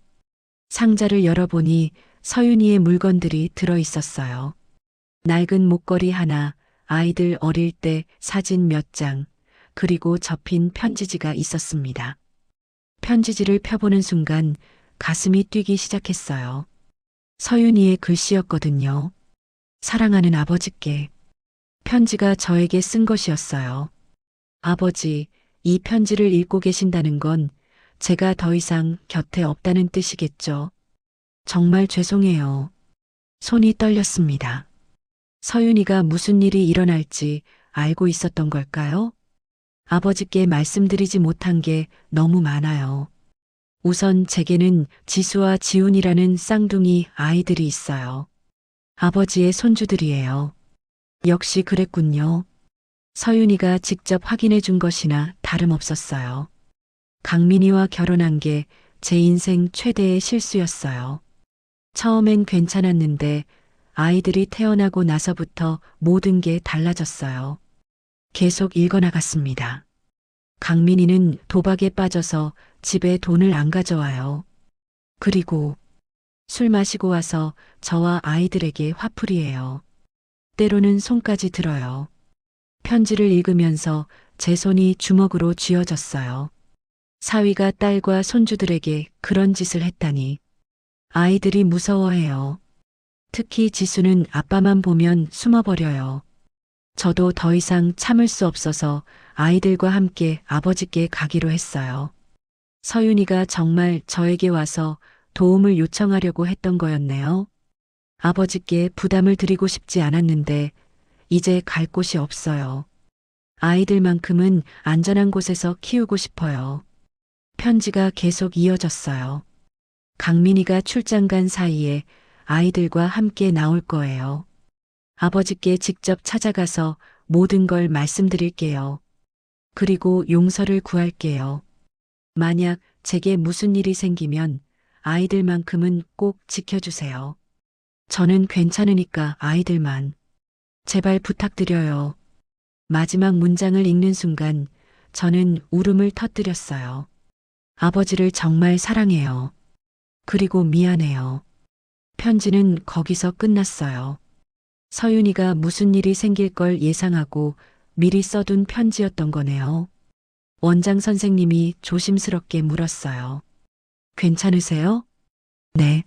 상자를 열어보니 서윤이의 물건들이 들어 있었어요. 낡은 목걸이 하나, 아이들 어릴 때 사진 몇 장, 그리고 접힌 편지지가 있었습니다. 편지지를 펴보는 순간 가슴이 뛰기 시작했어요. 서윤이의 글씨였거든요. 사랑하는 아버지께. 편지가 저에게 쓴 것이었어요. 아버지, 이 편지를 읽고 계신다는 건 제가 더 이상 곁에 없다는 뜻이겠죠. 정말 죄송해요. 손이 떨렸습니다. 서윤이가 무슨 일이 일어날지 알고 있었던 걸까요? 아버지께 말씀드리지 못한 게 너무 많아요. 우선 제게는 지수와 지훈이라는 쌍둥이 아이들이 있어요. 아버지의 손주들이에요. 역시 그랬군요. 서윤이가 직접 확인해 준 것이나 다름없었어요. 강민이와 결혼한 게 제 인생 최대의 실수였어요. 처음엔 괜찮았는데 아이들이 태어나고 나서부터 모든 게 달라졌어요. 계속 읽어나갔습니다. 강민이는 도박에 빠져서 집에 돈을 안 가져와요. 그리고 술 마시고 와서 저와 아이들에게 화풀이해요. 때로는 손까지 들어요. 편지를 읽으면서 제 손이 주먹으로 쥐어졌어요. 사위가 딸과 손주들에게 그런 짓을 했다니. 아이들이 무서워해요. 특히 지수는 아빠만 보면 숨어버려요. 저도 더 이상 참을 수 없어서 아이들과 함께 아버지께 가기로 했어요. 서윤이가 정말 저에게 와서 도움을 요청하려고 했던 거였네요. 아버지께 부담을 드리고 싶지 않았는데 이제 갈 곳이 없어요. 아이들만큼은 안전한 곳에서 키우고 싶어요. 편지가 계속 이어졌어요. 강민이가 출장 간 사이에 아이들과 함께 나올 거예요. 아버지께 직접 찾아가서 모든 걸 말씀드릴게요. 그리고 용서를 구할게요. 만약 제게 무슨 일이 생기면 아이들만큼은 꼭 지켜주세요. 저는 괜찮으니까 아이들만. 제발 부탁드려요. 마지막 문장을 읽는 순간 저는 울음을 터뜨렸어요. 아버지를 정말 사랑해요. 그리고 미안해요. 편지는 거기서 끝났어요. 서윤이가 무슨 일이 생길 걸 예상하고 미리 써둔 편지였던 거네요. 원장 선생님이 조심스럽게 물었어요. 괜찮으세요? 네.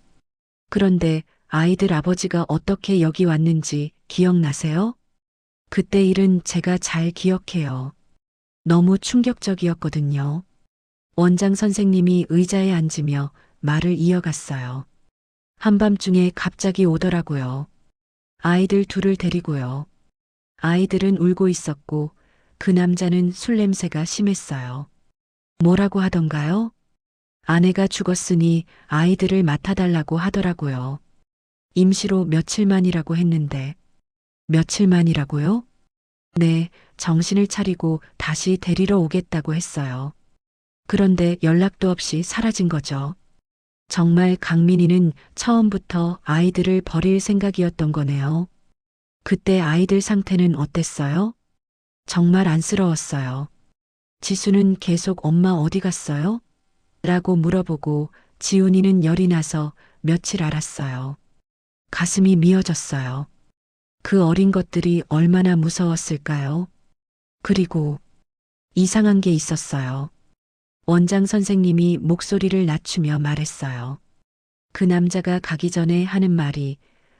그런데 아이들 아버지가 어떻게 여기 왔는지 기억나세요? 그때 일은 제가 잘 기억해요. 너무 충격적이었거든요. 원장 선생님이 의자에 앉으며 말을 이어갔어요. 한밤중에 갑자기 오더라고요. 아이들 둘을 데리고요. 아이들은 울고 있었고 그 남자는 술 냄새가 심했어요. 뭐라고 하던가요? 아내가 죽었으니 아이들을 맡아달라고 하더라고요. 임시로 며칠만이라고 했는데, 며칠만이라고요? 네, 정신을 차리고 다시 데리러 오겠다고 했어요. 그런데 연락도 없이 사라진 거죠. 정말 강민이는 처음부터 아이들을 버릴 생각이었던 거네요. 그때 아이들 상태는 어땠어요? 정말 안쓰러웠어요. 지수는 계속 엄마 어디 갔어요? 라고 물어보고 지훈이는 열이 나서 며칠 알았어요. 가슴이 미어졌어요. 그 어린 것들이 얼마나 무서웠을까요? 그리고 이상한 게 있었어요. 원장 선생님이 목소리를 낮추며 말했어요. 그 남자가 가기 전에 하는 말이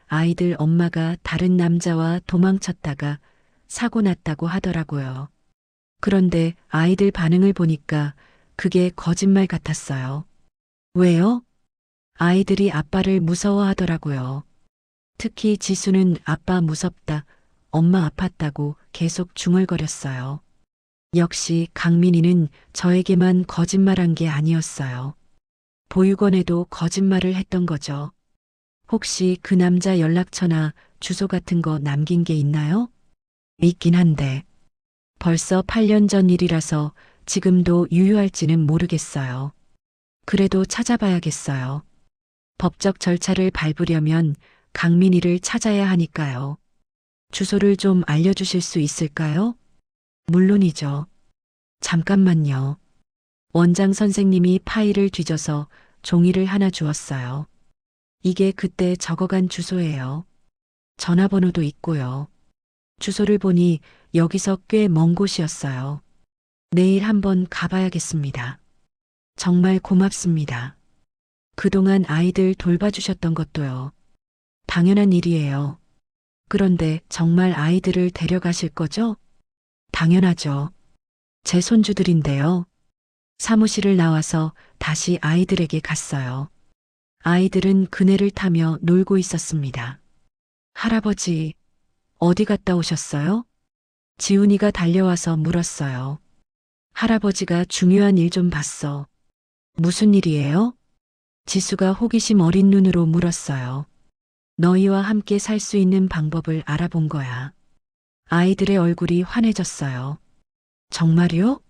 아이들 엄마가 다른 남자와 도망쳤다가 사고 났다고 하더라고요. 그런데 아이들 반응을 보니까 그게 거짓말 같았어요. 왜요? 아이들이 아빠를 무서워하더라고요. 특히 지수는 아빠 무섭다, 엄마 아팠다고 계속 중얼거렸어요. 역시 강민이는 저에게만 거짓말한 게 아니었어요. 보육원에도 거짓말을 했던 거죠. 혹시 그 남자 연락처나 주소 같은 거 남긴 게 있나요? 있긴 한데 벌써 8년 전 일이라서 지금도 유효할지는 모르겠어요. 그래도 찾아봐야겠어요. 법적 절차를 밟으려면 강민이를 찾아야 하니까요. 주소를 좀 알려주실 수 있을까요? 물론이죠. 잠깐만요. 원장 선생님이 파일을 뒤져서 종이를 하나 주었어요. 이게 그때 적어간 주소예요. 전화번호도 있고요. 주소를 보니 여기서 꽤 먼 곳이었어요. 내일 한번 가봐야겠습니다. 정말 고맙습니다. 그동안 아이들 돌봐주셨던 것도요. 당연한 일이에요. 그런데 정말 아이들을 데려가실 거죠? 당연하죠. 제 손주들인데요. 사무실을 나와서 다시 아이들에게 갔어요. 아이들은 그네를 타며 놀고 있었습니다. 할아버지, 어디 갔다 오셨어요? 지훈이가 달려와서 물었어요. 할아버지가 중요한 일 좀 봤어. 무슨 일이에요? 지수가 호기심 어린 눈으로 물었어요. 너희와 함께 살 수 있는 방법을 알아본 거야. 아이들의 얼굴이 환해졌어요. 정말이요?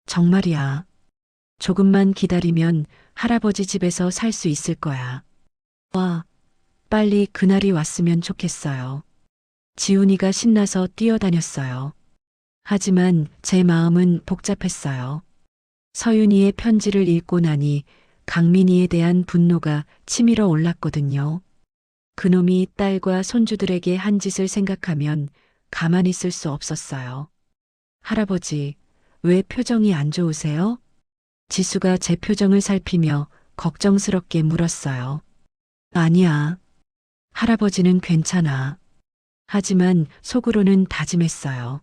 정말이야. 조금만 기다리면 할아버지 집에서 살 수 있을 거야. 와, 빨리 그날이 왔으면 좋겠어요. 지훈이가 신나서 뛰어다녔어요. 하지만 제 마음은 복잡했어요. 서윤이의 편지를 읽고 나니 강민이에 대한 분노가 치밀어 올랐거든요. 그놈이 딸과 손주들에게 한 짓을 생각하면 가만히 있을 수 없었어요. 할아버지, 왜 표정이 안 좋으세요? 지수가 제 표정을 살피며 걱정스럽게 물었어요. 아니야. 할아버지는 괜찮아. 하지만 속으로는 다짐했어요.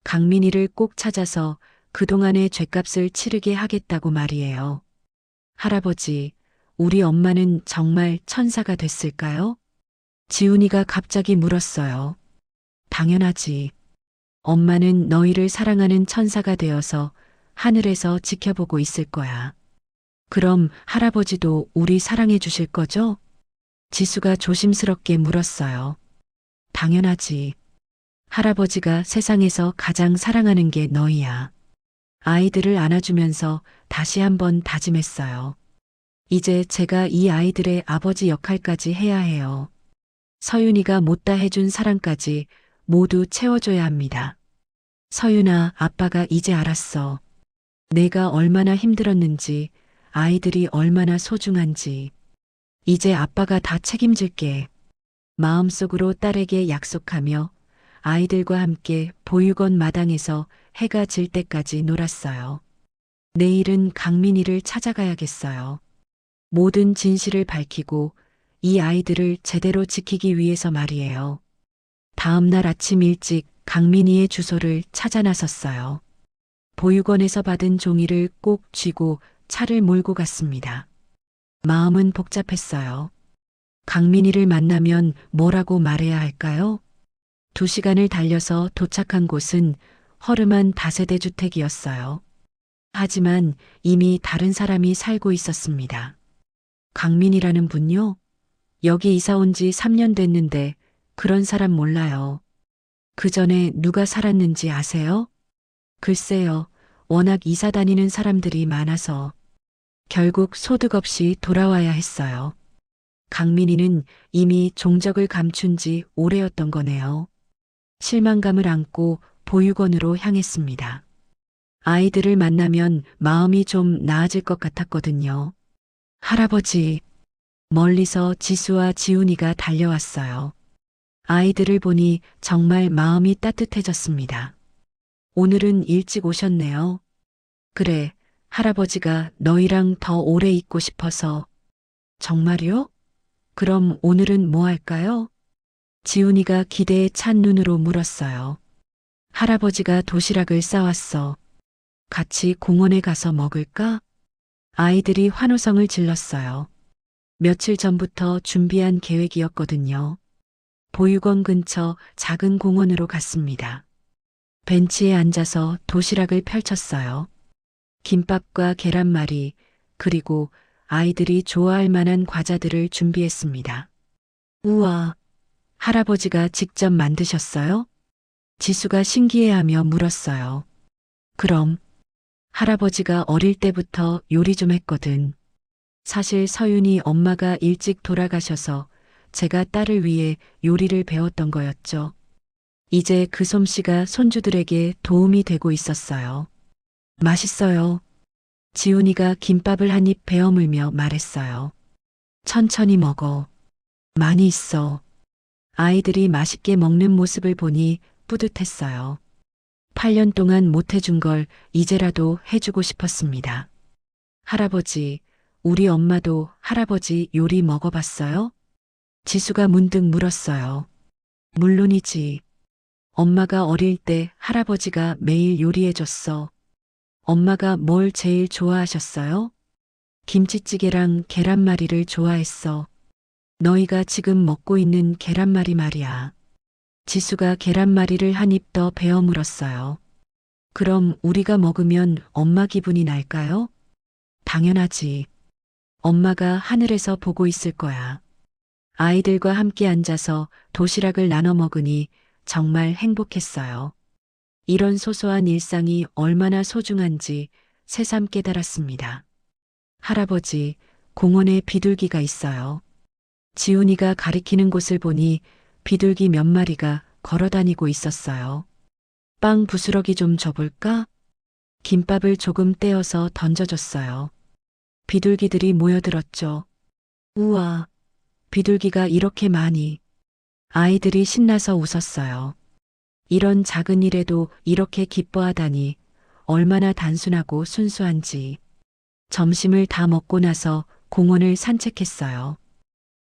강민이를 꼭 찾아서 그동안의 죗값을 치르게 하겠다고 말이에요. 할아버지, 우리 엄마는 정말 천사가 됐을까요? 지훈이가 갑자기 물었어요. 당연하지. 엄마는 너희를 사랑하는 천사가 되어서 하늘에서 지켜보고 있을 거야. 그럼 할아버지도 우리 사랑해 주실 거죠? 지수가 조심스럽게 물었어요. 당연하지. 할아버지가 세상에서 가장 사랑하는 게 너희야. 아이들을 안아주면서 다시 한번 다짐했어요. 이제 제가 이 아이들의 아버지 역할까지 해야 해요. 서윤이가 못다 해준 사랑까지 모두 채워줘야 합니다. 서윤아, 아빠가 이제 알았어. 내가 얼마나 힘들었는지, 아이들이 얼마나 소중한지. 이제 아빠가 다 책임질게. 마음속으로 딸에게 약속하며 아이들과 함께 보육원 마당에서 해가 질 때까지 놀았어요. 내일은 강민이를 찾아가야겠어요. 모든 진실을 밝히고 이 아이들을 제대로 지키기 위해서 말이에요. 다음 날 아침 일찍 강민이의 주소를 찾아 나섰어요. 보육원에서 받은 종이를 꼭 쥐고 차를 몰고 갔습니다. 마음은 복잡했어요. 강민이를 만나면 뭐라고 말해야 할까요? 2시간을 달려서 도착한 곳은 허름한 다세대 주택이었어요. 하지만 이미 다른 사람이 살고 있었습니다. 강민이라는 분요? 여기 이사 온 지 3년 됐는데 그런 사람 몰라요. 그 전에 누가 살았는지 아세요? 글쎄요. 워낙 이사 다니는 사람들이 많아서 결국 소득 없이 돌아와야 했어요. 강민이는 이미 종적을 감춘 지 오래였던 거네요. 실망감을 안고 보육원으로 향했습니다. 아이들을 만나면 마음이 좀 나아질 것 같았거든요. 할아버지, 멀리서 지수와 지훈이가 달려왔어요. 아이들을 보니 정말 마음이 따뜻해졌습니다. 오늘은 일찍 오셨네요. 그래, 할아버지가 너희랑 더 오래 있고 싶어서. 정말요? 그럼 오늘은 뭐 할까요? 지훈이가 기대에 찬 눈으로 물었어요. 할아버지가 도시락을 싸왔어. 같이 공원에 가서 먹을까? 아이들이 환호성을 질렀어요. 며칠 전부터 준비한 계획이었거든요. 보육원 근처 작은 공원으로 갔습니다. 벤치에 앉아서 도시락을 펼쳤어요. 김밥과 계란말이, 그리고 아이들이 좋아할 만한 과자들을 준비했습니다. 우와, 할아버지가 직접 만드셨어요? 지수가 신기해하며 물었어요. 그럼, 할아버지가 어릴 때부터 요리 좀 했거든. 사실 서윤이 엄마가 일찍 돌아가셔서 제가 딸을 위해 요리를 배웠던 거였죠. 이제 그 솜씨가 손주들에게 도움이 되고 있었어요. 맛있어요. 지훈이가 김밥을 한 입 베어물며 말했어요. 천천히 먹어. 많이 있어. 아이들이 맛있게 먹는 모습을 보니 뿌듯했어요. 8년 동안 못해준 걸 이제라도 해주고 싶었습니다. 할아버지, 우리 엄마도 할아버지 요리 먹어봤어요? 지수가 문득 물었어요. 물론이지. 엄마가 어릴 때 할아버지가 매일 요리해줬어. 엄마가 뭘 제일 좋아하셨어요? 김치찌개랑 계란말이를 좋아했어. 너희가 지금 먹고 있는 계란말이 말이야. 지수가 계란말이를 한 입 더 베어 물었어요. 그럼 우리가 먹으면 엄마 기분이 날까요? 당연하지. 엄마가 하늘에서 보고 있을 거야. 아이들과 함께 앉아서 도시락을 나눠 먹으니 정말 행복했어요. 이런 소소한 일상이 얼마나 소중한지 새삼 깨달았습니다. 할아버지, 공원에 비둘기가 있어요. 지훈이가 가리키는 곳을 보니 비둘기 몇 마리가 걸어 다니고 있었어요. 빵 부스러기 좀 줘볼까? 김밥을 조금 떼어서 던져줬어요. 비둘기들이 모여들었죠. 우와, 비둘기가 이렇게 많이. 아이들이 신나서 웃었어요. 이런 작은 일에도 이렇게 기뻐하다니 얼마나 단순하고 순수한지. 점심을 다 먹고 나서 공원을 산책했어요.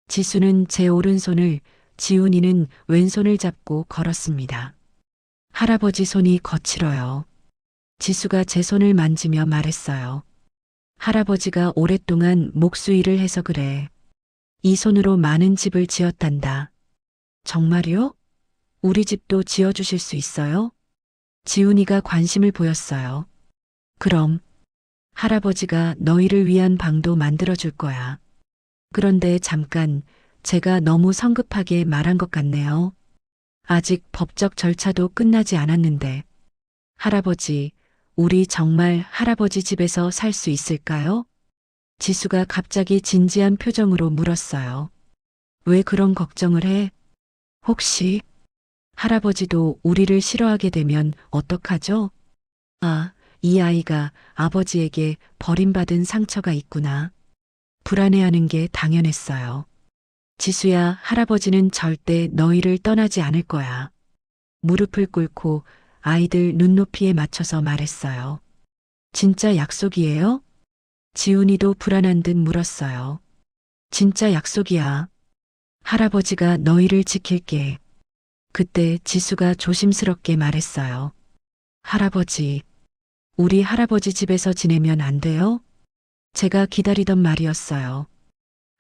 지수는 제 오른손을, 지훈이는 왼손을 잡고 걸었습니다. 할아버지 손이 거칠어요. 지수가 제 손을 만지며 말했어요. 할아버지가 오랫동안 목수일을 해서 그래. 이 손으로 많은 집을 지었단다. 정말요? 우리 집도 지어주실 수 있어요? 지훈이가 관심을 보였어요. 그럼 할아버지가 너희를 위한 방도 만들어줄 거야. 그런데 잠깐, 제가 너무 성급하게 말한 것 같네요. 아직 법적 절차도 끝나지 않았는데. 할아버지, 우리 정말 할아버지 집에서 살 수 있을까요? 지수가 갑자기 진지한 표정으로 물었어요. 왜 그런 걱정을 해? 혹시 할아버지도 우리를 싫어하게 되면 어떡하죠? 아, 이 아이가 아버지에게 버림받은 상처가 있구나. 불안해하는 게 당연했어요. 지수야, 할아버지는 절대 너희를 떠나지 않을 거야. 무릎을 꿇고 아이들 눈높이에 맞춰서 말했어요. 진짜 약속이에요? 지훈이도 불안한 듯 물었어요. 진짜 약속이야. 할아버지가 너희를 지킬게. 그때 지수가 조심스럽게 말했어요. 할아버지, 우리 할아버지 집에서 지내면 안 돼요? 제가 기다리던 말이었어요.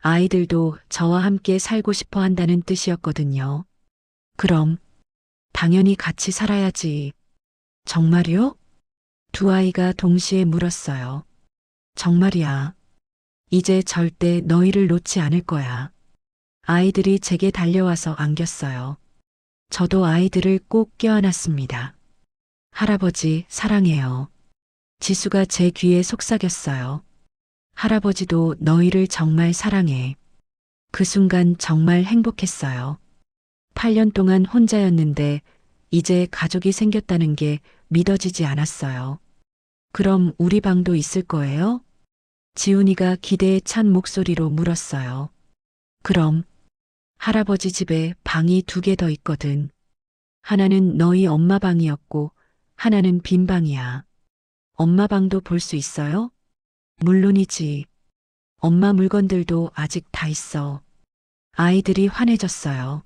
아이들도 저와 함께 살고 싶어 한다는 뜻이었거든요. 그럼, 당연히 같이 살아야지. 정말요? 두 아이가 동시에 물었어요. 정말이야. 이제 절대 너희를 놓지 않을 거야. 아이들이 제게 달려와서 안겼어요. 저도 아이들을 꼭 껴안았습니다. 할아버지, 사랑해요. 지수가 제 귀에 속삭였어요. 할아버지도 너희를 정말 사랑해. 그 순간 정말 행복했어요. 8년 동안 혼자였는데 이제 가족이 생겼다는 게 믿어지지 않았어요. 그럼 우리 방도 있을 거예요? 지훈이가 기대에 찬 목소리로 물었어요. 그럼 할아버지 집에 방이 2개 더 있거든. 하나는 너희 엄마 방이었고 하나는 빈 방이야. 엄마 방도 볼 수 있어요? 물론이지. 엄마 물건들도 아직 다 있어. 아이들이 환해졌어요.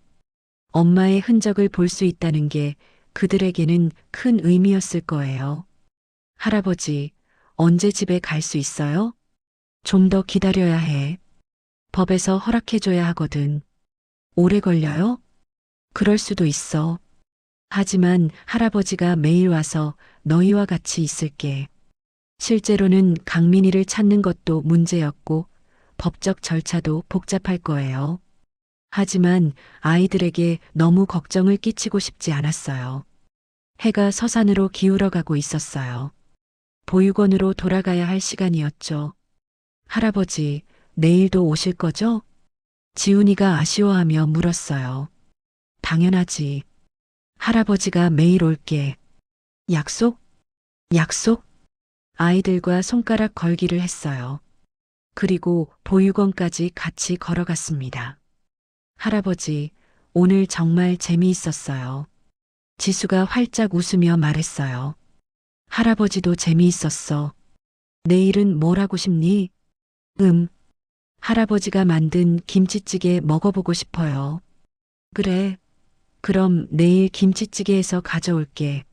엄마의 흔적을 볼 수 있다는 게 그들에게는 큰 의미였을 거예요. 할아버지, 언제 집에 갈 수 있어요? 좀 더 기다려야 해. 법에서 허락해줘야 하거든. 오래 걸려요? 그럴 수도 있어. 하지만 할아버지가 매일 와서 너희와 같이 있을게. 실제로는 강민이를 찾는 것도 문제였고 법적 절차도 복잡할 거예요. 하지만 아이들에게 너무 걱정을 끼치고 싶지 않았어요. 해가 서산으로 기울어가고 있었어요. 보육원으로 돌아가야 할 시간이었죠. 할아버지, 내일도 오실 거죠? 지훈이가 아쉬워하며 물었어요. 당연하지. 할아버지가 매일 올게. 약속? 약속? 아이들과 손가락 걸기를 했어요. 그리고 보육원까지 같이 걸어갔습니다. 할아버지, 오늘 정말 재미있었어요. 지수가 활짝 웃으며 말했어요. 할아버지도 재미있었어. 내일은 뭘 하고 싶니? 할아버지가 만든 김치찌개 먹어보고 싶어요. 그래. 그럼 내일 김치찌개에서 가져올게.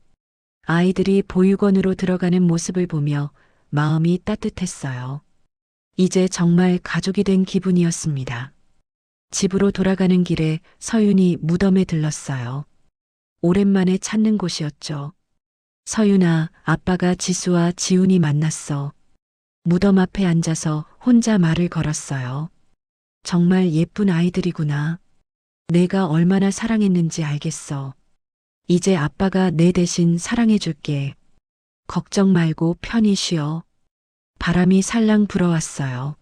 아이들이 보육원으로 들어가는 모습을 보며 마음이 따뜻했어요. 이제 정말 가족이 된 기분이었습니다. 집으로 돌아가는 길에 서윤이 무덤에 들렀어요. 오랜만에 찾는 곳이었죠. 서윤아, 아빠가 지수와 지훈이 만났어. 무덤 앞에 앉아서 혼자 말을 걸었어요. 정말 예쁜 아이들이구나. 내가 얼마나 사랑했는지 알겠어. 이제 아빠가 내 대신 사랑해줄게. 걱정 말고 편히 쉬어. 바람이 살랑 불어왔어요.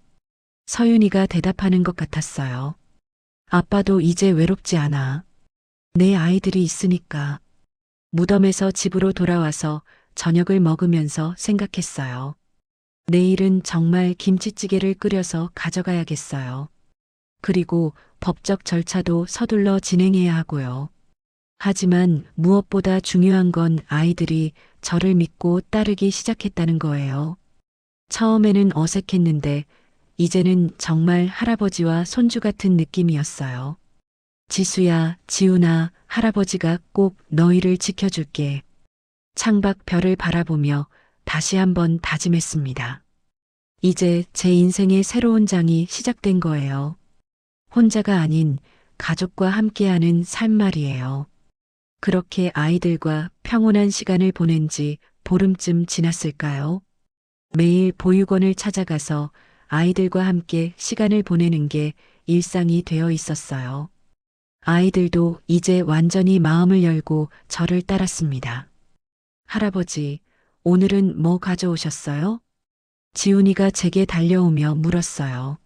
서윤이가 대답하는 것 같았어요. 아빠도 이제 외롭지 않아. 내 아이들이 있으니까. 무덤에서 집으로 돌아와서 저녁을 먹으면서 생각했어요. 내일은 정말 김치찌개를 끓여서 가져가야겠어요. 그리고 법적 절차도 서둘러 진행해야 하고요. 하지만 무엇보다 중요한 건 아이들이 저를 믿고 따르기 시작했다는 거예요. 처음에는 어색했는데 이제는 정말 할아버지와 손주 같은 느낌이었어요. 지수야, 지훈아, 할아버지가 꼭 너희를 지켜줄게. 창밖 별을 바라보며 다시 한번 다짐했습니다. 이제 제 인생의 새로운 장이 시작된 거예요. 혼자가 아닌 가족과 함께하는 삶 말이에요. 그렇게 아이들과 평온한 시간을 보낸 지 보름쯤 지났을까요? 매일 보육원을 찾아가서 아이들과 함께 시간을 보내는 게 일상이 되어 있었어요. 아이들도 이제 완전히 마음을 열고 저를 따랐습니다. 할아버지, 오늘은 뭐 가져오셨어요? 지훈이가 제게 달려오며 물었어요.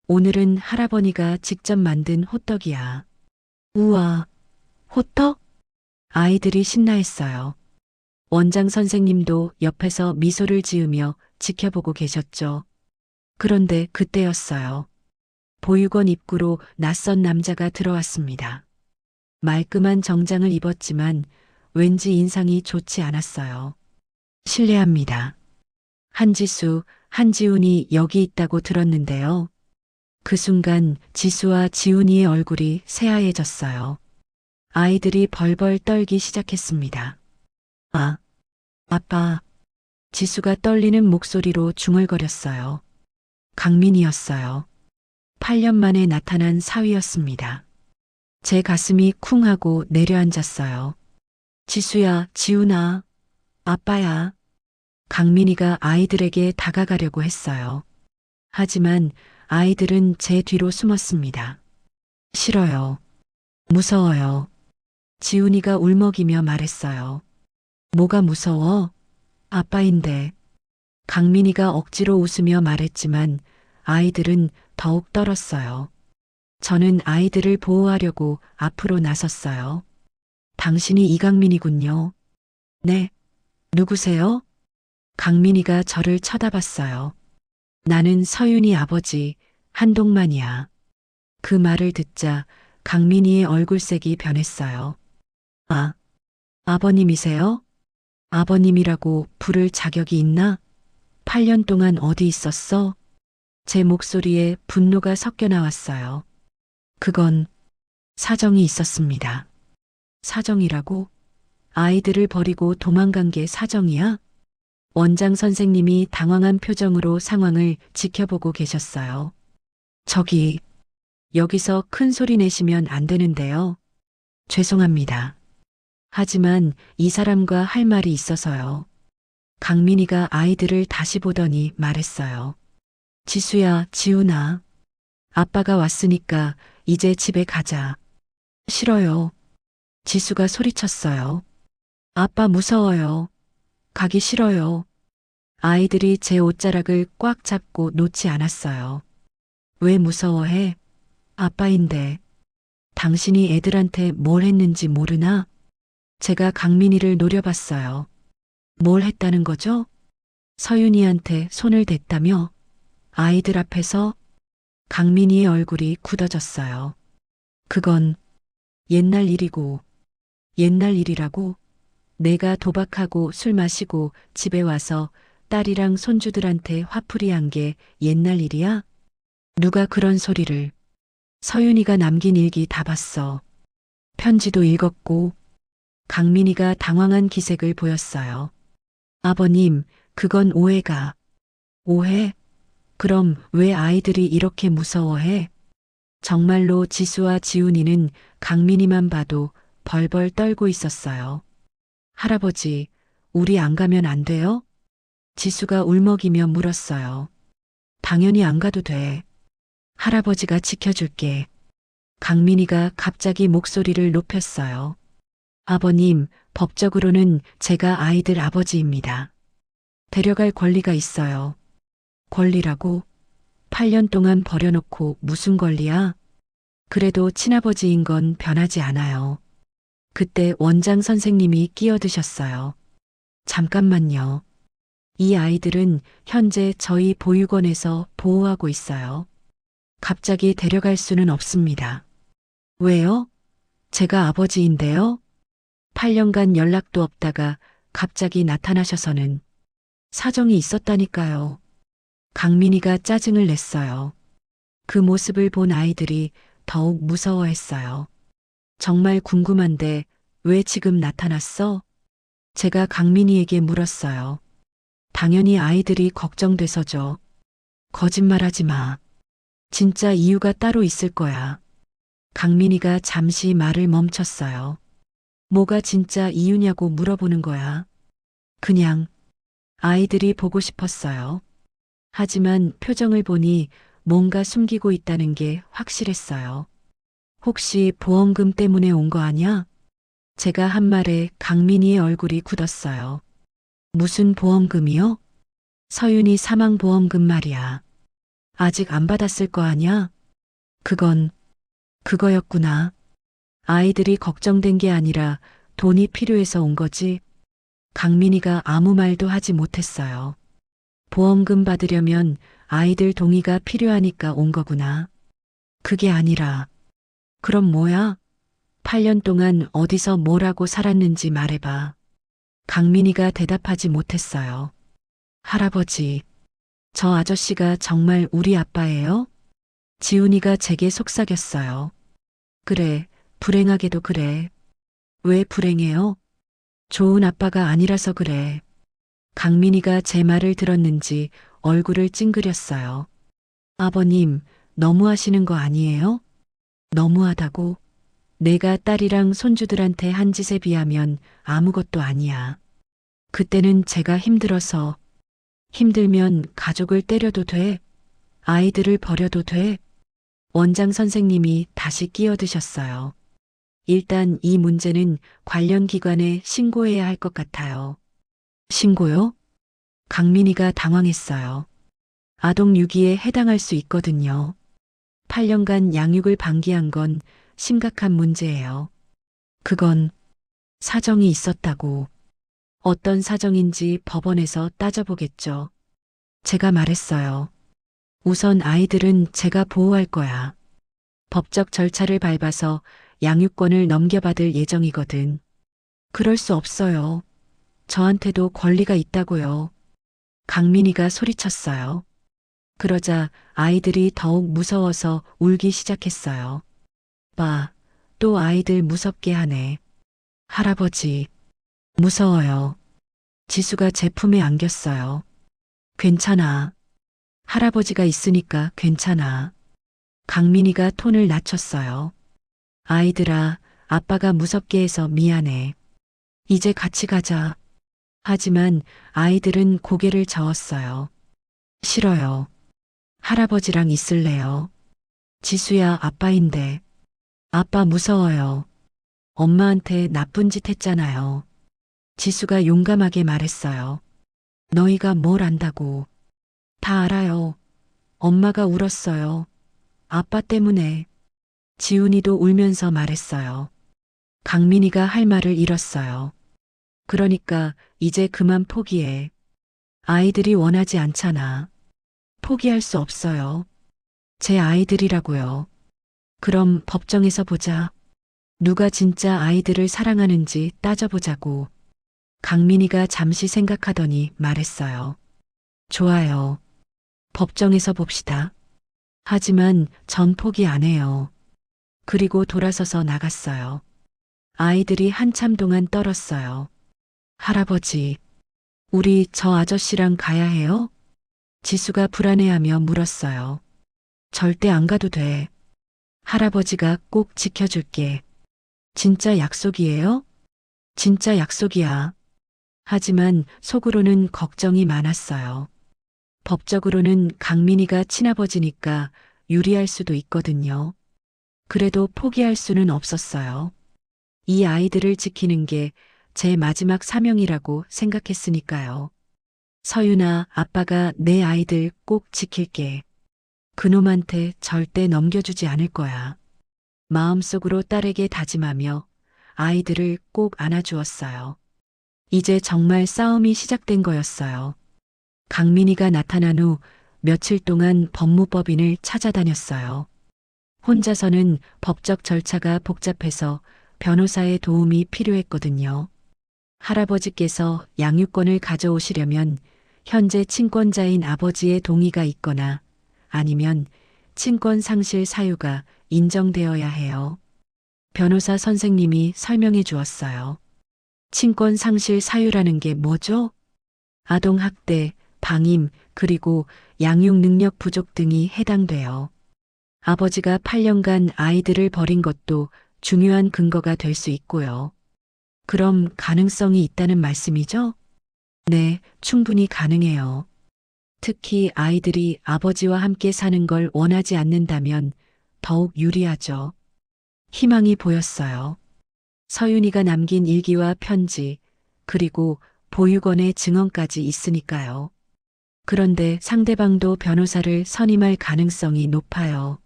오늘은 할아버니가 직접 만든 호떡이야. 우와, 호떡? 아이들이 신나했어요. 원장 선생님도 옆에서 미소를 지으며 지켜보고 계셨죠. 그런데 그때였어요. 보육원 입구로 낯선 남자가 들어왔습니다. 말끔한 정장을 입었지만 왠지 인상이 좋지 않았어요. 실례합니다. 한지수, 한지훈이 여기 있다고 들었는데요. 그 순간 지수와 지훈이의 얼굴이 새하얘졌어요. 아이들이 벌벌 떨기 시작했습니다. 아, 아빠. 지수가 떨리는 목소리로 중얼거렸어요. 강민이었어요. 8년 만에 나타난 사위였습니다. 제 가슴이 쿵 하고 내려앉았어요. 지수야, 지훈아, 아빠야. 강민이가 아이들에게 다가가려고 했어요. 하지만 아이들은 제 뒤로 숨었습니다. 싫어요. 무서워요. 지훈이가 울먹이며 말했어요. 뭐가 무서워? 아빠인데. 강민이가 억지로 웃으며 말했지만 아이들은 더욱 떨었어요. 저는 아이들을 보호하려고 앞으로 나섰어요. 당신이 이강민이군요. 네. 누구세요? 강민이가 저를 쳐다봤어요. 나는 서윤이 아버지, 한동만이야. 그 말을 듣자 강민이의 얼굴색이 변했어요. 아, 아버님이세요? 아버님이라고 부를 자격이 있나? 8년 동안 어디 있었어? 제 목소리에 분노가 섞여 나왔어요. 그건 사정이 있었습니다. 사정이라고? 아이들을 버리고 도망간 게 사정이야? 원장 선생님이 당황한 표정으로 상황을 지켜보고 계셨어요. 저기, 여기서 큰 소리 내시면 안 되는데요. 죄송합니다. 하지만 이 사람과 할 말이 있어서요. 강민이가 아이들을 다시 보더니 말했어요. 지수야, 지훈아. 아빠가 왔으니까 이제 집에 가자. 싫어요. 지수가 소리쳤어요. 아빠 무서워요. 가기 싫어요. 아이들이 제 옷자락을 꽉 잡고 놓지 않았어요. 왜 무서워해? 아빠인데. 당신이 애들한테 뭘 했는지 모르나? 제가 강민이를 노려봤어요. 뭘 했다는 거죠? 서윤이한테 손을 댔다며? 아이들 앞에서? 강민이의 얼굴이 굳어졌어요. 그건 옛날 일이고, 옛날 일이라고? 내가 도박하고 술 마시고 집에 와서 딸이랑 손주들한테 화풀이 한 게 옛날 일이야? 누가 그런 소리를. 서윤이가 남긴 일기 다 봤어. 편지도 읽었고. 강민이가 당황한 기색을 보였어요. 아버님, 그건 오해가. 오해? 그럼 왜 아이들이 이렇게 무서워해? 정말로 지수와 지훈이는 강민이만 봐도 벌벌 떨고 있었어요. 할아버지, 우리 안 가면 안 돼요? 지수가 울먹이며 물었어요. 당연히 안 가도 돼. 할아버지가 지켜줄게. 강민이가 갑자기 목소리를 높였어요. 아버님, 법적으로는 제가 아이들 아버지입니다. 데려갈 권리가 있어요. 권리라고? 8년 동안 버려놓고 무슨 권리야? 그래도 친아버지인 건 변하지 않아요. 그때 원장 선생님이 끼어드셨어요. 잠깐만요. 이 아이들은 현재 저희 보육원에서 보호하고 있어요. 갑자기 데려갈 수는 없습니다. 왜요? 제가 아버지인데요? 8년간 연락도 없다가 갑자기 나타나셔서는 사정이 있었다니까요. 강민이가 짜증을 냈어요. 그 모습을 본 아이들이 더욱 무서워했어요. 정말 궁금한데 왜 지금 나타났어? 제가 강민이에게 물었어요. 당연히 아이들이 걱정돼서죠. 거짓말하지 마. 진짜 이유가 따로 있을 거야. 강민이가 잠시 말을 멈췄어요. 뭐가 진짜 이유냐고 물어보는 거야. 그냥 아이들이 보고 싶었어요. 하지만 표정을 보니 뭔가 숨기고 있다는 게 확실했어요. 혹시 보험금 때문에 온 거 아냐? 제가 한 말에 강민이의 얼굴이 굳었어요. 무슨 보험금이요? 서윤이 사망보험금 말이야. 아직 안 받았을 거 아냐? 그거였구나. 아이들이 걱정된 게 아니라 돈이 필요해서 온 거지. 강민이가 아무 말도 하지 못했어요. 보험금 받으려면 아이들 동의가 필요하니까 온 거구나. 그게 아니라. 그럼 뭐야? 8년 동안 어디서 뭘 하고 살았는지 말해봐. 강민이가 대답하지 못했어요. 할아버지, 저 아저씨가 정말 우리 아빠예요? 지훈이가 제게 속삭였어요. 그래, 불행하게도 그래. 왜 불행해요? 좋은 아빠가 아니라서 그래. 강민이가 제 말을 들었는지 얼굴을 찡그렸어요. 아버님, 너무하시는 거 아니에요? 너무하다고? 내가 딸이랑 손주들한테 한 짓에 비하면 아무것도 아니야. 그때는 제가 힘들어서 힘들면 가족을 때려도 돼? 아이들을 버려도 돼? 원장 선생님이 다시 끼어드셨어요. 일단 이 문제는 관련 기관에 신고해야 할 것 같아요. 신고요? 강민이가 당황했어요. 아동 유기에 해당할 수 있거든요. 8년간 양육을 방기한 건 심각한 문제예요. 그건 사정이 있었다고. 어떤 사정인지 법원에서 따져보겠죠. 제가 말했어요. 우선 아이들은 제가 보호할 거야. 법적 절차를 밟아서 양육권을 넘겨받을 예정이거든. 그럴 수 없어요. 저한테도 권리가 있다고요. 강민이가 소리쳤어요. 그러자 아이들이 더욱 무서워서 울기 시작했어요. 봐, 또 아이들 무섭게 하네. 할아버지, 무서워요. 지수가 제 품에 안겼어요. 괜찮아. 할아버지가 있으니까 괜찮아. 강민이가 톤을 낮췄어요. 아이들아, 아빠가 무섭게 해서 미안해. 이제 같이 가자. 하지만 아이들은 고개를 저었어요. 싫어요. 할아버지랑 있을래요. 지수야, 아빠인데. 아빠 무서워요. 엄마한테 나쁜 짓 했잖아요. 지수가 용감하게 말했어요. 너희가 뭘 안다고. 다 알아요. 엄마가 울었어요. 아빠 때문에. 지훈이도 울면서 말했어요. 강민이가 할 말을 잃었어요. 그러니까 이제 그만 포기해. 아이들이 원하지 않잖아. 포기할 수 없어요. 제 아이들이라고요. 그럼 법정에서 보자. 누가 진짜 아이들을 사랑하는지 따져보자고. 강민이가 잠시 생각하더니 말했어요. 좋아요. 법정에서 봅시다. 하지만 전 포기 안 해요. 그리고 돌아서서 나갔어요. 아이들이 한참 동안 떨었어요. 할아버지, 우리 저 아저씨랑 가야 해요? 지수가 불안해하며 물었어요. 절대 안 가도 돼. 할아버지가 꼭 지켜줄게. 진짜 약속이에요? 진짜 약속이야. 하지만 속으로는 걱정이 많았어요. 법적으로는 강민이가 친아버지니까 유리할 수도 있거든요. 그래도 포기할 수는 없었어요. 이 아이들을 지키는 게 제 마지막 사명이라고 생각했으니까요. 서윤아, 아빠가 내 아이들 꼭 지킬게. 그놈한테 절대 넘겨주지 않을 거야. 마음속으로 딸에게 다짐하며 아이들을 꼭 안아주었어요. 이제 정말 싸움이 시작된 거였어요. 강민이가 나타난 후 며칠 동안 법무법인을 찾아다녔어요. 혼자서는 법적 절차가 복잡해서 변호사의 도움이 필요했거든요. 할아버지께서 양육권을 가져오시려면 현재 친권자인 아버지의 동의가 있거나 아니면 친권 상실 사유가 인정되어야 해요. 변호사 선생님이 설명해 주었어요. 친권 상실 사유라는 게 뭐죠? 아동학대, 방임, 그리고 양육 능력 부족 등이 해당돼요. 아버지가 8년간 아이들을 버린 것도 중요한 근거가 될 수 있고요. 그럼 가능성이 있다는 말씀이죠? 네, 충분히 가능해요. 특히 아이들이 아버지와 함께 사는 걸 원하지 않는다면 더욱 유리하죠. 희망이 보였어요. 서윤이가 남긴 일기와 편지, 그리고 보육원의 증언까지 있으니까요. 그런데 상대방도 변호사를 선임할 가능성이 높아요.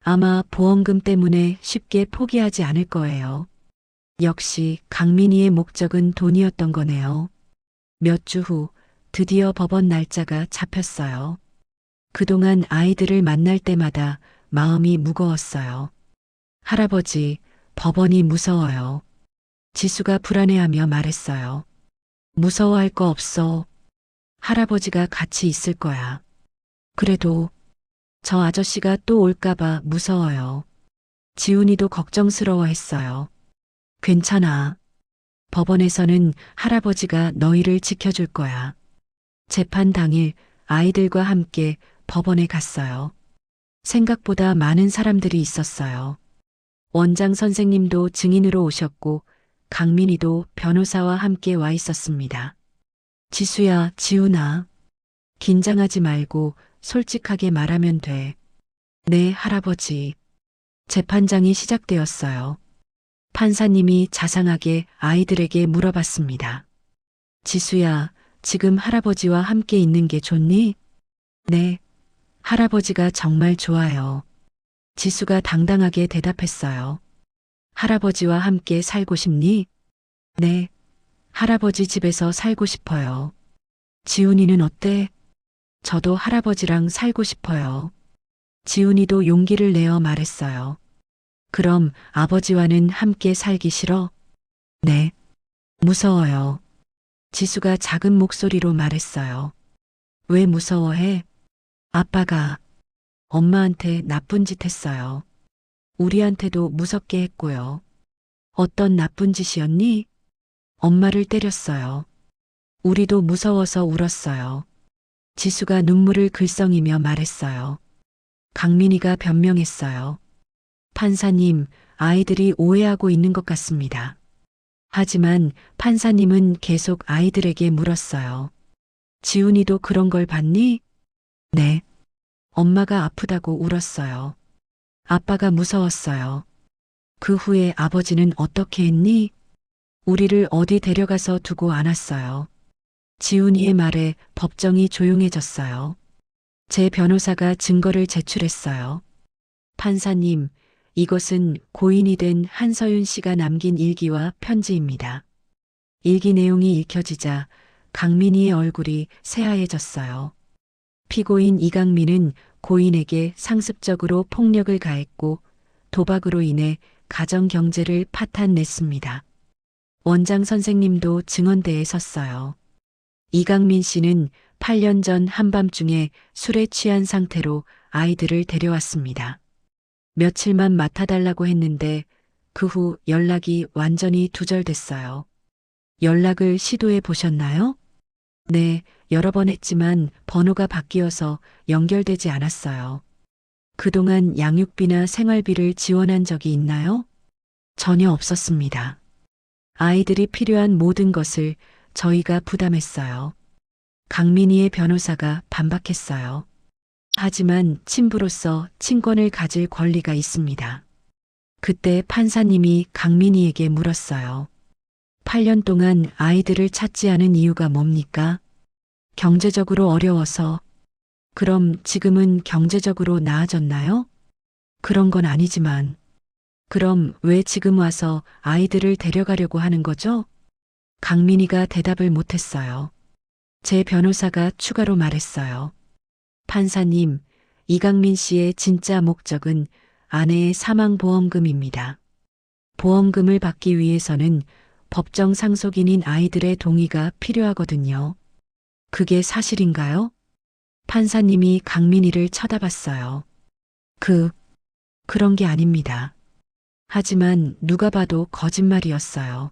아마 보험금 때문에 쉽게 포기하지 않을 거예요. 역시 강민이의 목적은 돈이었던 거네요. 몇 주 후 드디어 법원 날짜가 잡혔어요. 그동안 아이들을 만날 때마다 마음이 무거웠어요. 할아버지, 법원이 무서워요. 지수가 불안해하며 말했어요. 무서워할 거 없어. 할아버지가 같이 있을 거야. 그래도 저 아저씨가 또 올까봐 무서워요. 지훈이도 걱정스러워했어요. 괜찮아. 법원에서는 할아버지가 너희를 지켜줄 거야. 재판 당일 아이들과 함께 법원에 갔어요. 생각보다 많은 사람들이 있었어요. 원장 선생님도 증인으로 오셨고 강민이도 변호사와 함께 와 있었습니다. 지수야, 지훈아. 긴장하지 말고 솔직하게 말하면 돼. 네, 할아버지. 재판장이 시작되었어요. 판사님이 자상하게 아이들에게 물어봤습니다. 지수야, 지금 할아버지와 함께 있는 게 좋니? 네, 할아버지가 정말 좋아요. 지수가 당당하게 대답했어요. 할아버지와 함께 살고 싶니? 네, 할아버지 집에서 살고 싶어요. 지훈이는 어때? 저도 할아버지랑 살고 싶어요. 지훈이도 용기를 내어 말했어요. 그럼 아버지와는 함께 살기 싫어? 네, 무서워요. 지수가 작은 목소리로 말했어요. 왜 무서워해? 아빠가 엄마한테 나쁜 짓 했어요. 우리한테도 무섭게 했고요. 어떤 나쁜 짓이었니? 엄마를 때렸어요. 우리도 무서워서 울었어요. 지수가 눈물을 글썽이며 말했어요. 강민이가 변명했어요. 판사님, 아이들이 오해하고 있는 것 같습니다. 하지만 판사님은 계속 아이들에게 물었어요. 지훈이도 그런 걸 봤니? 네. 엄마가 아프다고 울었어요. 아빠가 무서웠어요. 그 후에 아버지는 어떻게 했니? 우리를 어디 데려가서 두고 안았어요. 지훈이의 말에 법정이 조용해졌어요. 제 변호사가 증거를 제출했어요. 판사님, 이것은 고인이 된 한서윤 씨가 남긴 일기와 편지입니다. 일기 내용이 읽혀지자 강민희의 얼굴이 새하얘졌어요. 피고인 이강민은 고인에게 상습적으로 폭력을 가했고 도박으로 인해 가정 경제를 파탄냈습니다. 원장 선생님도 증언대에 섰어요. 이강민 씨는 8년 전 한밤중에 술에 취한 상태로 아이들을 데려왔습니다. 며칠만 맡아달라고 했는데 그 후 연락이 완전히 두절됐어요. 연락을 시도해 보셨나요? 네, 여러 번 했지만 번호가 바뀌어서 연결되지 않았어요. 그동안 양육비나 생활비를 지원한 적이 있나요? 전혀 없었습니다. 아이들이 필요한 모든 것을 저희가 부담했어요. 강민희의 변호사가 반박했어요. 하지만 친부로서 친권을 가질 권리가 있습니다. 그때 판사님이 강민희에게 물었어요. 8년 동안 아이들을 찾지 않은 이유가 뭡니까? 경제적으로 어려워서. 그럼 지금은 경제적으로 나아졌나요? 그런 건 아니지만. 그럼 왜 지금 와서 아이들을 데려가려고 하는 거죠? 강민희가 대답을 못했어요. 제 변호사가 추가로 말했어요. 판사님, 이강민 씨의 진짜 목적은 아내의 사망보험금입니다. 보험금을 받기 위해서는 법정 상속인인 아이들의 동의가 필요하거든요. 그게 사실인가요? 판사님이 강민희를 쳐다봤어요. 그런 게 아닙니다. 하지만 누가 봐도 거짓말이었어요.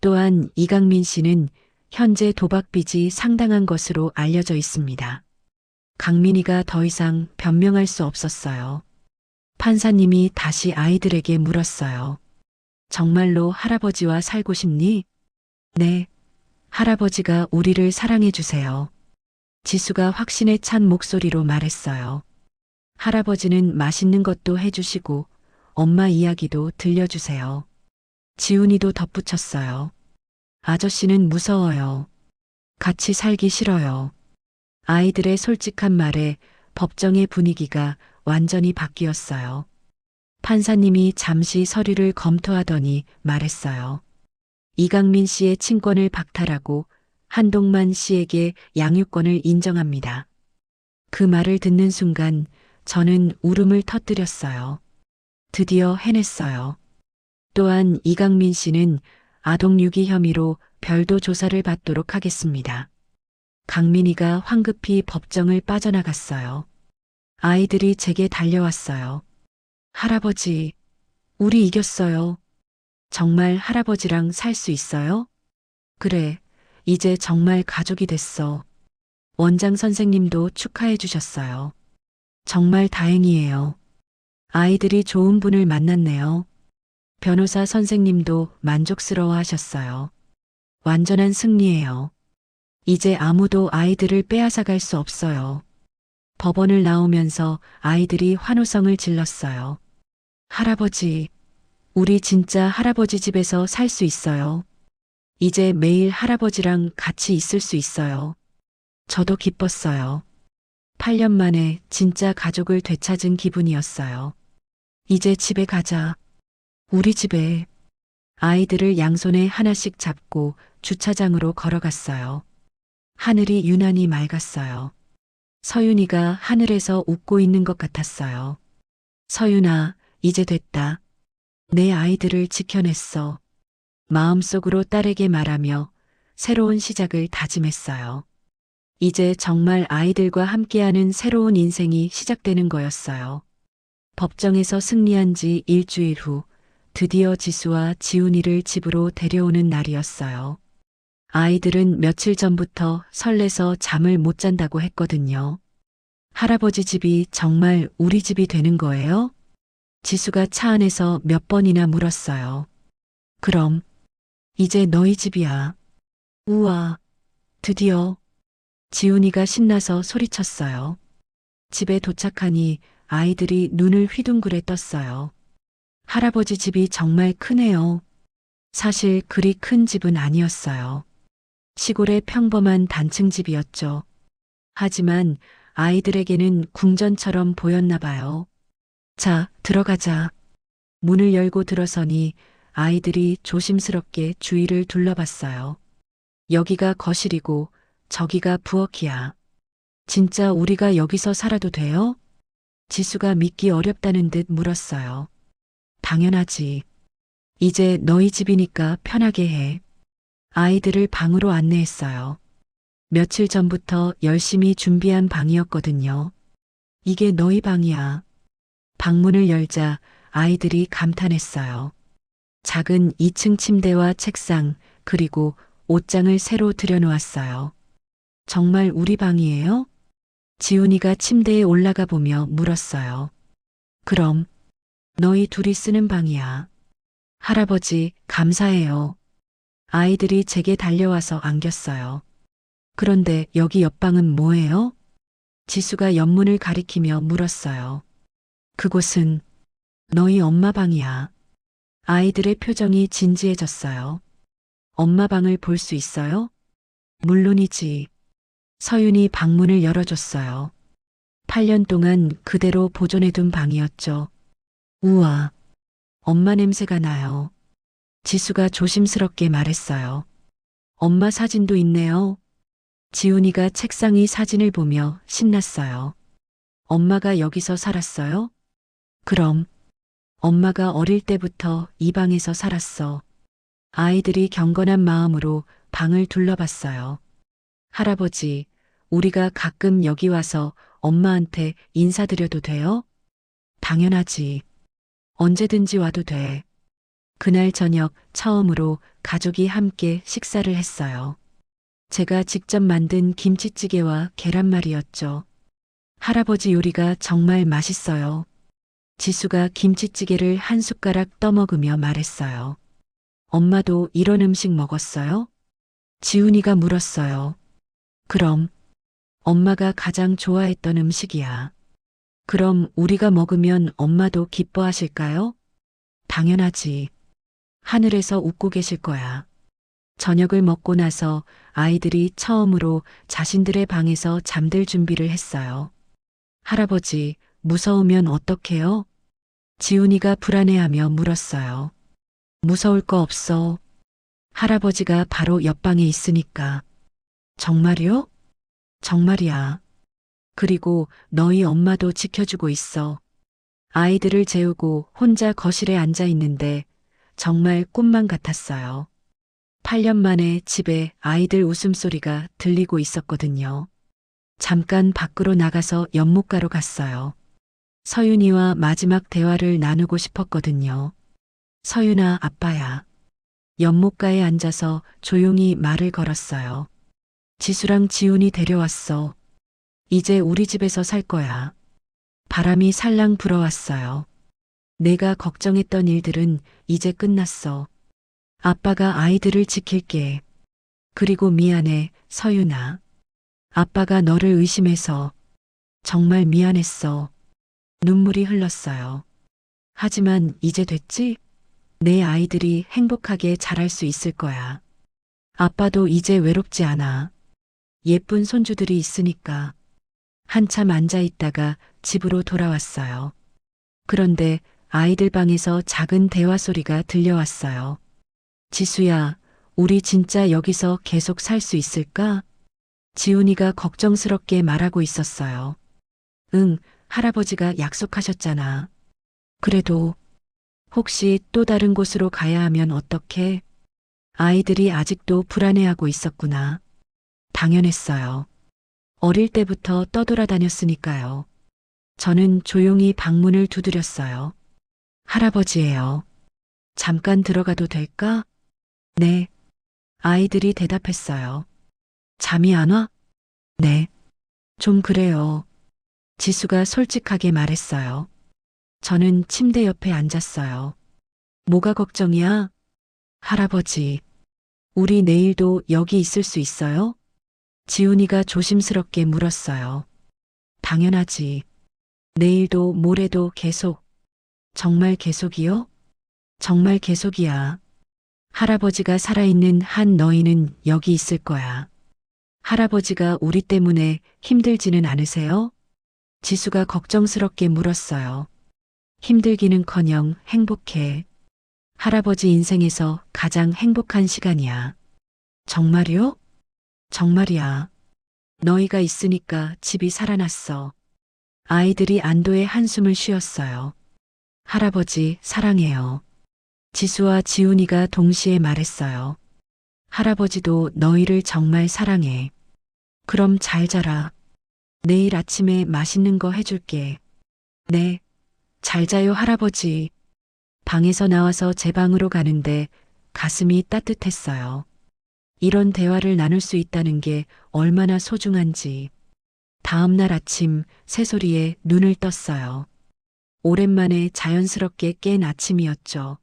또한 이강민 씨는 현재 도박 빚이 상당한 것으로 알려져 있습니다. 강민희가 더 이상 변명할 수 없었어요. 판사님이 다시 아이들에게 물었어요. 정말로 할아버지와 살고 싶니? 네, 할아버지가 우리를 사랑해 주세요. 지수가 확신에 찬 목소리로 말했어요. 할아버지는 맛있는 것도 해주시고 엄마 이야기도 들려주세요. 지훈이도 덧붙였어요. 아저씨는 무서워요. 같이 살기 싫어요. 아이들의 솔직한 말에 법정의 분위기가 완전히 바뀌었어요. 판사님이 잠시 서류를 검토하더니 말했어요. 이강민 씨의 친권을 박탈하고 한동만 씨에게 양육권을 인정합니다. 그 말을 듣는 순간 저는 울음을 터뜨렸어요. 드디어 해냈어요. 또한 이강민 씨는 아동유기 혐의로 별도 조사를 받도록 하겠습니다. 강민희가 황급히 법정을 빠져나갔어요. 아이들이 제게 달려왔어요. 할아버지, 우리 이겼어요. 정말 할아버지랑 살 수 있어요? 그래, 이제 정말 가족이 됐어. 원장 선생님도 축하해 주셨어요. 정말 다행이에요. 아이들이 좋은 분을 만났네요. 변호사 선생님도 만족스러워 하셨어요. 완전한 승리예요. 이제 아무도 아이들을 빼앗아갈 수 없어요. 법원을 나오면서 아이들이 환호성을 질렀어요. 할아버지, 우리 진짜 할아버지 집에서 살 수 있어요. 이제 매일 할아버지랑 같이 있을 수 있어요. 저도 기뻤어요. 8년 만에 진짜 가족을 되찾은 기분이었어요. 이제 집에 가자. 우리 집에. 아이들을 양손에 하나씩 잡고 주차장으로 걸어갔어요. 하늘이 유난히 맑았어요. 서윤이가 하늘에서 웃고 있는 것 같았어요. 서윤아, 이제 됐다. 내 아이들을 지켜냈어. 마음속으로 딸에게 말하며 새로운 시작을 다짐했어요. 이제 정말 아이들과 함께하는 새로운 인생이 시작되는 거였어요. 법정에서 승리한 지 일주일 후 드디어 지수와 지훈이를 집으로 데려오는 날이었어요. 아이들은 며칠 전부터 설레서 잠을 못 잔다고 했거든요. 할아버지 집이 정말 우리 집이 되는 거예요? 지수가 차 안에서 몇 번이나 물었어요. 그럼, 이제 너희 집이야. 우와, 드디어. 지훈이가 신나서 소리쳤어요. 집에 도착하니 아이들이 눈을 휘둥그레 떴어요. 할아버지 집이 정말 크네요. 사실 그리 큰 집은 아니었어요. 시골의 평범한 단층 집이었죠. 하지만 아이들에게는 궁전처럼 보였나 봐요. 자, 들어가자. 문을 열고 들어서니 아이들이 조심스럽게 주위를 둘러봤어요. 여기가 거실이고 저기가 부엌이야. 진짜 우리가 여기서 살아도 돼요? 지수가 믿기 어렵다는 듯 물었어요. 당연하지. 이제 너희 집이니까 편하게 해. 아이들을 방으로 안내했어요. 며칠 전부터 열심히 준비한 방이었거든요. 이게 너희 방이야. 방문을 열자 아이들이 감탄했어요. 작은 2층 침대와 책상, 그리고 옷장을 새로 들여놓았어요. 정말 우리 방이에요? 지훈이가 침대에 올라가 보며 물었어요. 그럼, 너희 둘이 쓰는 방이야. 할아버지, 감사해요. 아이들이 제게 달려와서 안겼어요. 그런데 여기 옆방은 뭐예요? 지수가 옆문을 가리키며 물었어요. 그곳은 너희 엄마 방이야. 아이들의 표정이 진지해졌어요. 엄마 방을 볼 수 있어요? 물론이지. 서윤이 방문을 열어줬어요. 8년 동안 그대로 보존해둔 방이었죠. 우와, 엄마 냄새가 나요. 지수가 조심스럽게 말했어요. 엄마 사진도 있네요. 지훈이가 책상 위 사진을 보며 신났어요. 엄마가 여기서 살았어요? 그럼, 엄마가 어릴 때부터 이 방에서 살았어. 아이들이 경건한 마음으로 방을 둘러봤어요. 할아버지, 우리가 가끔 여기 와서 엄마한테 인사드려도 돼요? 당연하지. 언제든지 와도 돼. 그날 저녁 처음으로 가족이 함께 식사를 했어요. 제가 직접 만든 김치찌개와 계란말이였죠. 할아버지 요리가 정말 맛있어요. 지수가 김치찌개를 한 숟가락 떠먹으며 말했어요. 엄마도 이런 음식 먹었어요? 지훈이가 물었어요. 그럼, 엄마가 가장 좋아했던 음식이야. 그럼 우리가 먹으면 엄마도 기뻐하실까요? 당연하지. 하늘에서 웃고 계실 거야. 저녁을 먹고 나서 아이들이 처음으로 자신들의 방에서 잠들 준비를 했어요. 할아버지, 무서우면 어떡해요? 지훈이가 불안해하며 물었어요. 무서울 거 없어. 할아버지가 바로 옆방에 있으니까. 정말요? 정말이야. 그리고 너희 엄마도 지켜주고 있어. 아이들을 재우고 혼자 거실에 앉아 있는데 정말 꿈만 같았어요. 8년 만에 집에 아이들 웃음소리가 들리고 있었거든요. 잠깐 밖으로 나가서 연못가로 갔어요. 서윤이와 마지막 대화를 나누고 싶었거든요. 서윤아, 아빠야. 연못가에 앉아서 조용히 말을 걸었어요. 지수랑 지훈이 데려왔어. 이제 우리 집에서 살 거야. 바람이 살랑 불어왔어요. 내가 걱정했던 일들은 이제 끝났어. 아빠가 아이들을 지킬게. 그리고 미안해, 서윤아. 아빠가 너를 의심해서 정말 미안했어. 눈물이 흘렀어요. 하지만 이제 됐지? 내 아이들이 행복하게 자랄 수 있을 거야. 아빠도 이제 외롭지 않아. 예쁜 손주들이 있으니까. 한참 앉아 있다가 집으로 돌아왔어요. 그런데 아이들 방에서 작은 대화 소리가 들려왔어요. 지수야, 우리 진짜 여기서 계속 살 수 있을까? 지훈이가 걱정스럽게 말하고 있었어요. 응, 할아버지가 약속하셨잖아. 그래도 혹시 또 다른 곳으로 가야 하면 어떡해? 아이들이 아직도 불안해하고 있었구나. 당연했어요. 어릴 때부터 떠돌아다녔으니까요. 저는 조용히 방문을 두드렸어요. 할아버지예요. 잠깐 들어가도 될까? 네. 아이들이 대답했어요. 잠이 안 와? 네. 좀 그래요. 지수가 솔직하게 말했어요. 저는 침대 옆에 앉았어요. 뭐가 걱정이야? 할아버지, 우리 내일도 여기 있을 수 있어요? 지훈이가 조심스럽게 물었어요. 당연하지. 내일도 모레도 계속. 정말 계속이요? 정말 계속이야. 할아버지가 살아있는 한 너희는 여기 있을 거야. 할아버지가 우리 때문에 힘들지는 않으세요? 지수가 걱정스럽게 물었어요. 힘들기는커녕 행복해. 할아버지 인생에서 가장 행복한 시간이야. 정말요? 정말이야. 너희가 있으니까 집이 살아났어. 아이들이 안도의 한숨을 쉬었어요. 할아버지 사랑해요. 지수와 지훈이가 동시에 말했어요. 할아버지도 너희를 정말 사랑해. 그럼 잘 자라. 내일 아침에 맛있는 거 해줄게. 네. 잘 자요, 할아버지. 방에서 나와서 제 방으로 가는데 가슴이 따뜻했어요. 이런 대화를 나눌 수 있다는 게 얼마나 소중한지. 다음 날 아침 새소리에 눈을 떴어요. 오랜만에 자연스럽게 깬 아침이었죠.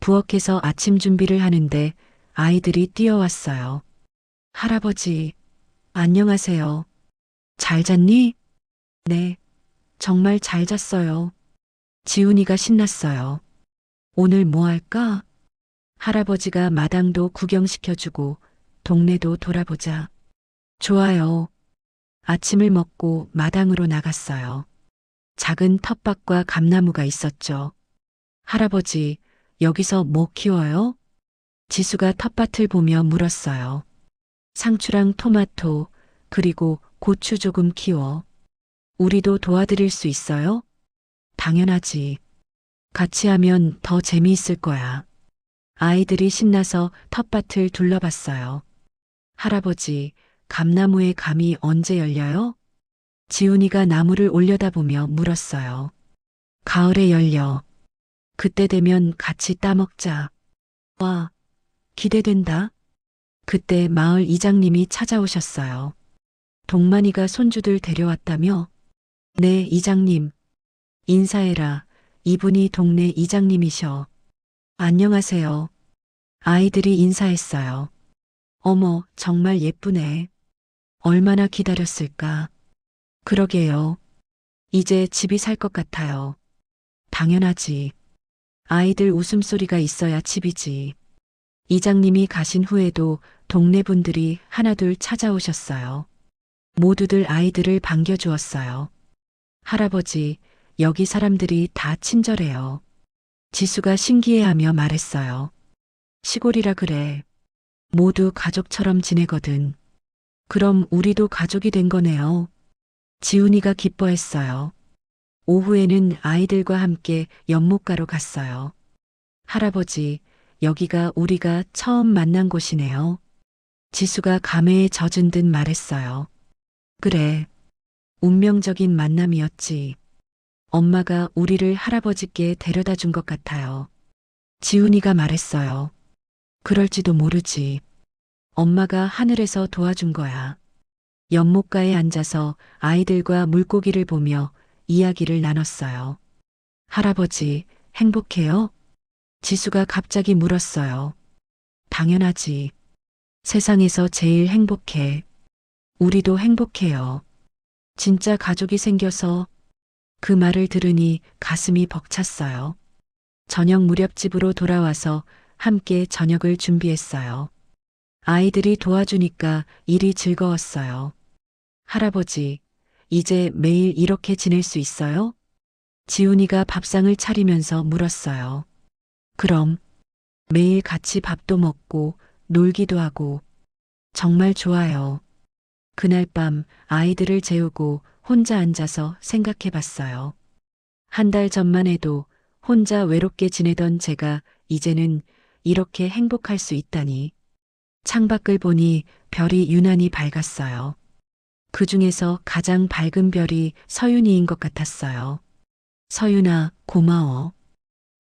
부엌에서 아침 준비를 하는데 아이들이 뛰어왔어요. 할아버지, 안녕하세요. 잘 잤니? 네, 정말 잘 잤어요. 지훈이가 신났어요. 오늘 뭐 할까? 할아버지가 마당도 구경시켜주고 동네도 돌아보자. 좋아요. 아침을 먹고 마당으로 나갔어요. 작은 텃밭과 감나무가 있었죠. 할아버지, 여기서 뭐 키워요? 지수가 텃밭을 보며 물었어요. 상추랑 토마토, 그리고 고추 조금 키워. 우리도 도와드릴 수 있어요? 당연하지. 같이 하면 더 재미있을 거야. 아이들이 신나서 텃밭을 둘러봤어요. 할아버지, 감나무의 감이 언제 열려요? 지훈이가 나무를 올려다보며 물었어요. 가을에 열려. 그때 되면 같이 따먹자. 와, 기대된다. 그때 마을 이장님이 찾아오셨어요. 동만이가 손주들 데려왔다며? 네, 이장님. 인사해라. 이분이 동네 이장님이셔. 안녕하세요. 아이들이 인사했어요. 어머, 정말 예쁘네. 얼마나 기다렸을까. 그러게요. 이제 집이 살 것 같아요. 당연하지. 아이들 웃음소리가 있어야 집이지. 이장님이 가신 후에도 동네 분들이 하나둘 찾아오셨어요. 모두들 아이들을 반겨주었어요. 할아버지, 여기 사람들이 다 친절해요. 지수가 신기해하며 말했어요. 시골이라 그래. 모두 가족처럼 지내거든. 그럼 우리도 가족이 된 거네요. 지훈이가 기뻐했어요. 오후에는 아이들과 함께 연못가로 갔어요. 할아버지, 여기가 우리가 처음 만난 곳이네요. 지수가 감회에 젖은 듯 말했어요. 그래. 운명적인 만남이었지. 엄마가 우리를 할아버지께 데려다 준 것 같아요. 지훈이가 말했어요. 그럴지도 모르지. 엄마가 하늘에서 도와준 거야. 연못가에 앉아서 아이들과 물고기를 보며 이야기를 나눴어요. 할아버지, 행복해요? 지수가 갑자기 물었어요. 당연하지. 세상에서 제일 행복해. 우리도 행복해요. 진짜 가족이 생겨서 그 말을 들으니 가슴이 벅찼어요. 저녁 무렵 집으로 돌아와서 함께 저녁을 준비했어요. 아이들이 도와주니까 일이 즐거웠어요. 할아버지, 이제 매일 이렇게 지낼 수 있어요? 지훈이가 밥상을 차리면서 물었어요. 그럼 매일 같이 밥도 먹고 놀기도 하고 정말 좋아요. 그날 밤 아이들을 재우고 혼자 앉아서 생각해 봤어요. 한 달 전만 해도 혼자 외롭게 지내던 제가 이제는 이렇게 행복할 수 있다니. 창밖을 보니 별이 유난히 밝았어요. 그 중에서 가장 밝은 별이 서윤이인 것 같았어요. 서윤아, 고마워.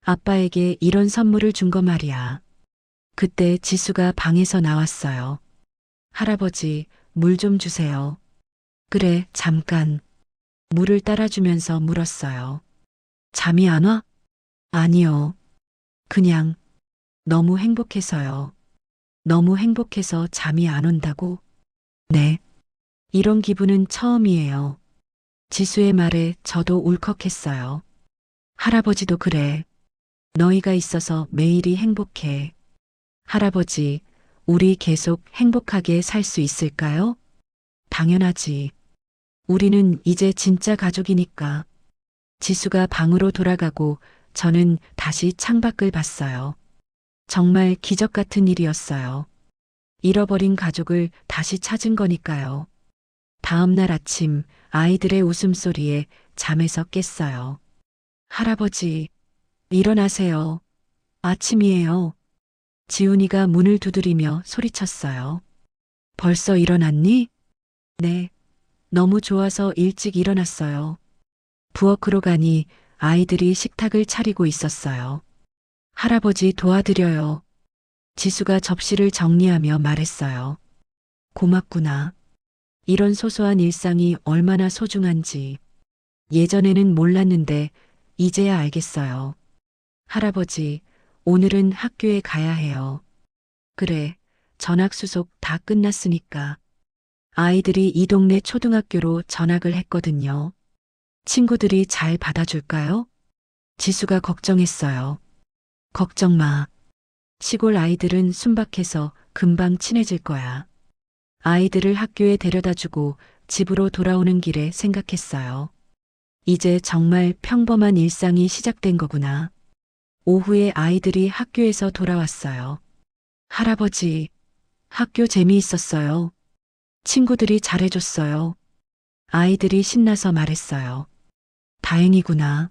아빠에게 이런 선물을 준 거 말이야. 그때 지수가 방에서 나왔어요. 할아버지, 물 좀 주세요. 그래, 잠깐. 물을 따라주면서 물었어요. 잠이 안 와? 아니요. 그냥 너무 행복해서요. 너무 행복해서 잠이 안 온다고? 네. 이런 기분은 처음이에요. 지수의 말에 저도 울컥했어요. 할아버지도 그래. 너희가 있어서 매일이 행복해. 할아버지, 우리 계속 행복하게 살 수 있을까요? 당연하지. 우리는 이제 진짜 가족이니까. 지수가 방으로 돌아가고 저는 다시 창밖을 봤어요. 정말 기적 같은 일이었어요. 잃어버린 가족을 다시 찾은 거니까요. 다음 날 아침 아이들의 웃음소리에 잠에서 깼어요. 할아버지, 일어나세요. 아침이에요. 지훈이가 문을 두드리며 소리쳤어요. 벌써 일어났니? 네. 너무 좋아서 일찍 일어났어요. 부엌으로 가니 아이들이 식탁을 차리고 있었어요. 할아버지 도와드려요. 지수가 접시를 정리하며 말했어요. 고맙구나. 이런 소소한 일상이 얼마나 소중한지 예전에는 몰랐는데 이제야 알겠어요. 할아버지, 오늘은 학교에 가야 해요. 그래, 전학 수속 다 끝났으니까. 아이들이 이 동네 초등학교로 전학을 했거든요. 친구들이 잘 받아줄까요? 지수가 걱정했어요. 걱정 마. 시골 아이들은 순박해서 금방 친해질 거야. 아이들을 학교에 데려다주고 집으로 돌아오는 길에 생각했어요. 이제 정말 평범한 일상이 시작된 거구나. 오후에 아이들이 학교에서 돌아왔어요. 할아버지, 학교 재미있었어요. 친구들이 잘해줬어요. 아이들이 신나서 말했어요. 다행이구나.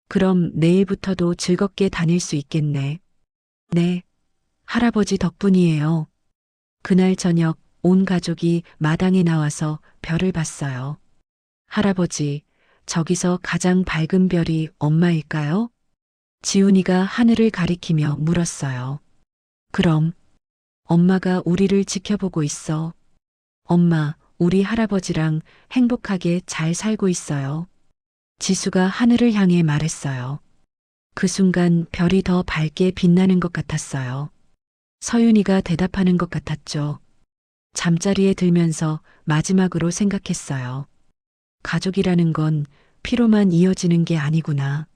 그럼 내일부터도 즐겁게 다닐 수 있겠네. 네, 할아버지 덕분이에요. 그날 저녁 온 가족이 마당에 나와서 별을 봤어요. 할아버지, 저기서 가장 밝은 별이 엄마일까요? 지훈이가 하늘을 가리키며 물었어요. 그럼, 엄마가 우리를 지켜보고 있어. 엄마, 우리 할아버지랑 행복하게 잘 살고 있어요. 지수가 하늘을 향해 말했어요. 그 순간 별이 더 밝게 빛나는 것 같았어요. 서윤이가 대답하는 것 같았죠. 잠자리에 들면서 마지막으로 생각했어요. 가족이라는 건 피로만 이어지는 게 아니구나.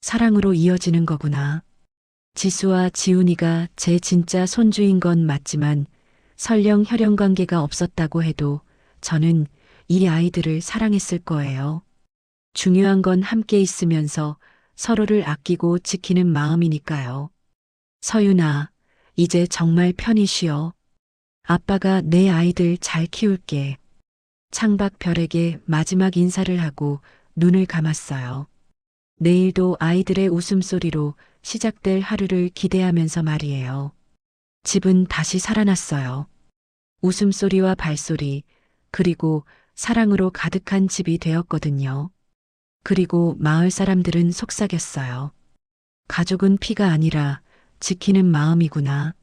사랑으로 이어지는 거구나. 지수와 지훈이가 제 진짜 손주인 건 맞지만 설령 혈연 관계가 없었다고 해도 저는 이 아이들을 사랑했을 거예요. 중요한 건 함께 있으면서 서로를 아끼고 지키는 마음이니까요. 서윤아, 이제 정말 편히 쉬어. 아빠가 내 아이들 잘 키울게. 창밖 별에게 마지막 인사를 하고 눈을 감았어요. 내일도 아이들의 웃음소리로 시작될 하루를 기대하면서 말이에요. 집은 다시 살아났어요. 웃음소리와 발소리, 그리고 사랑으로 가득한 집이 되었거든요. 그리고 마을 사람들은 속삭였어요. 가족은 피가 아니라 지키는 마음이구나.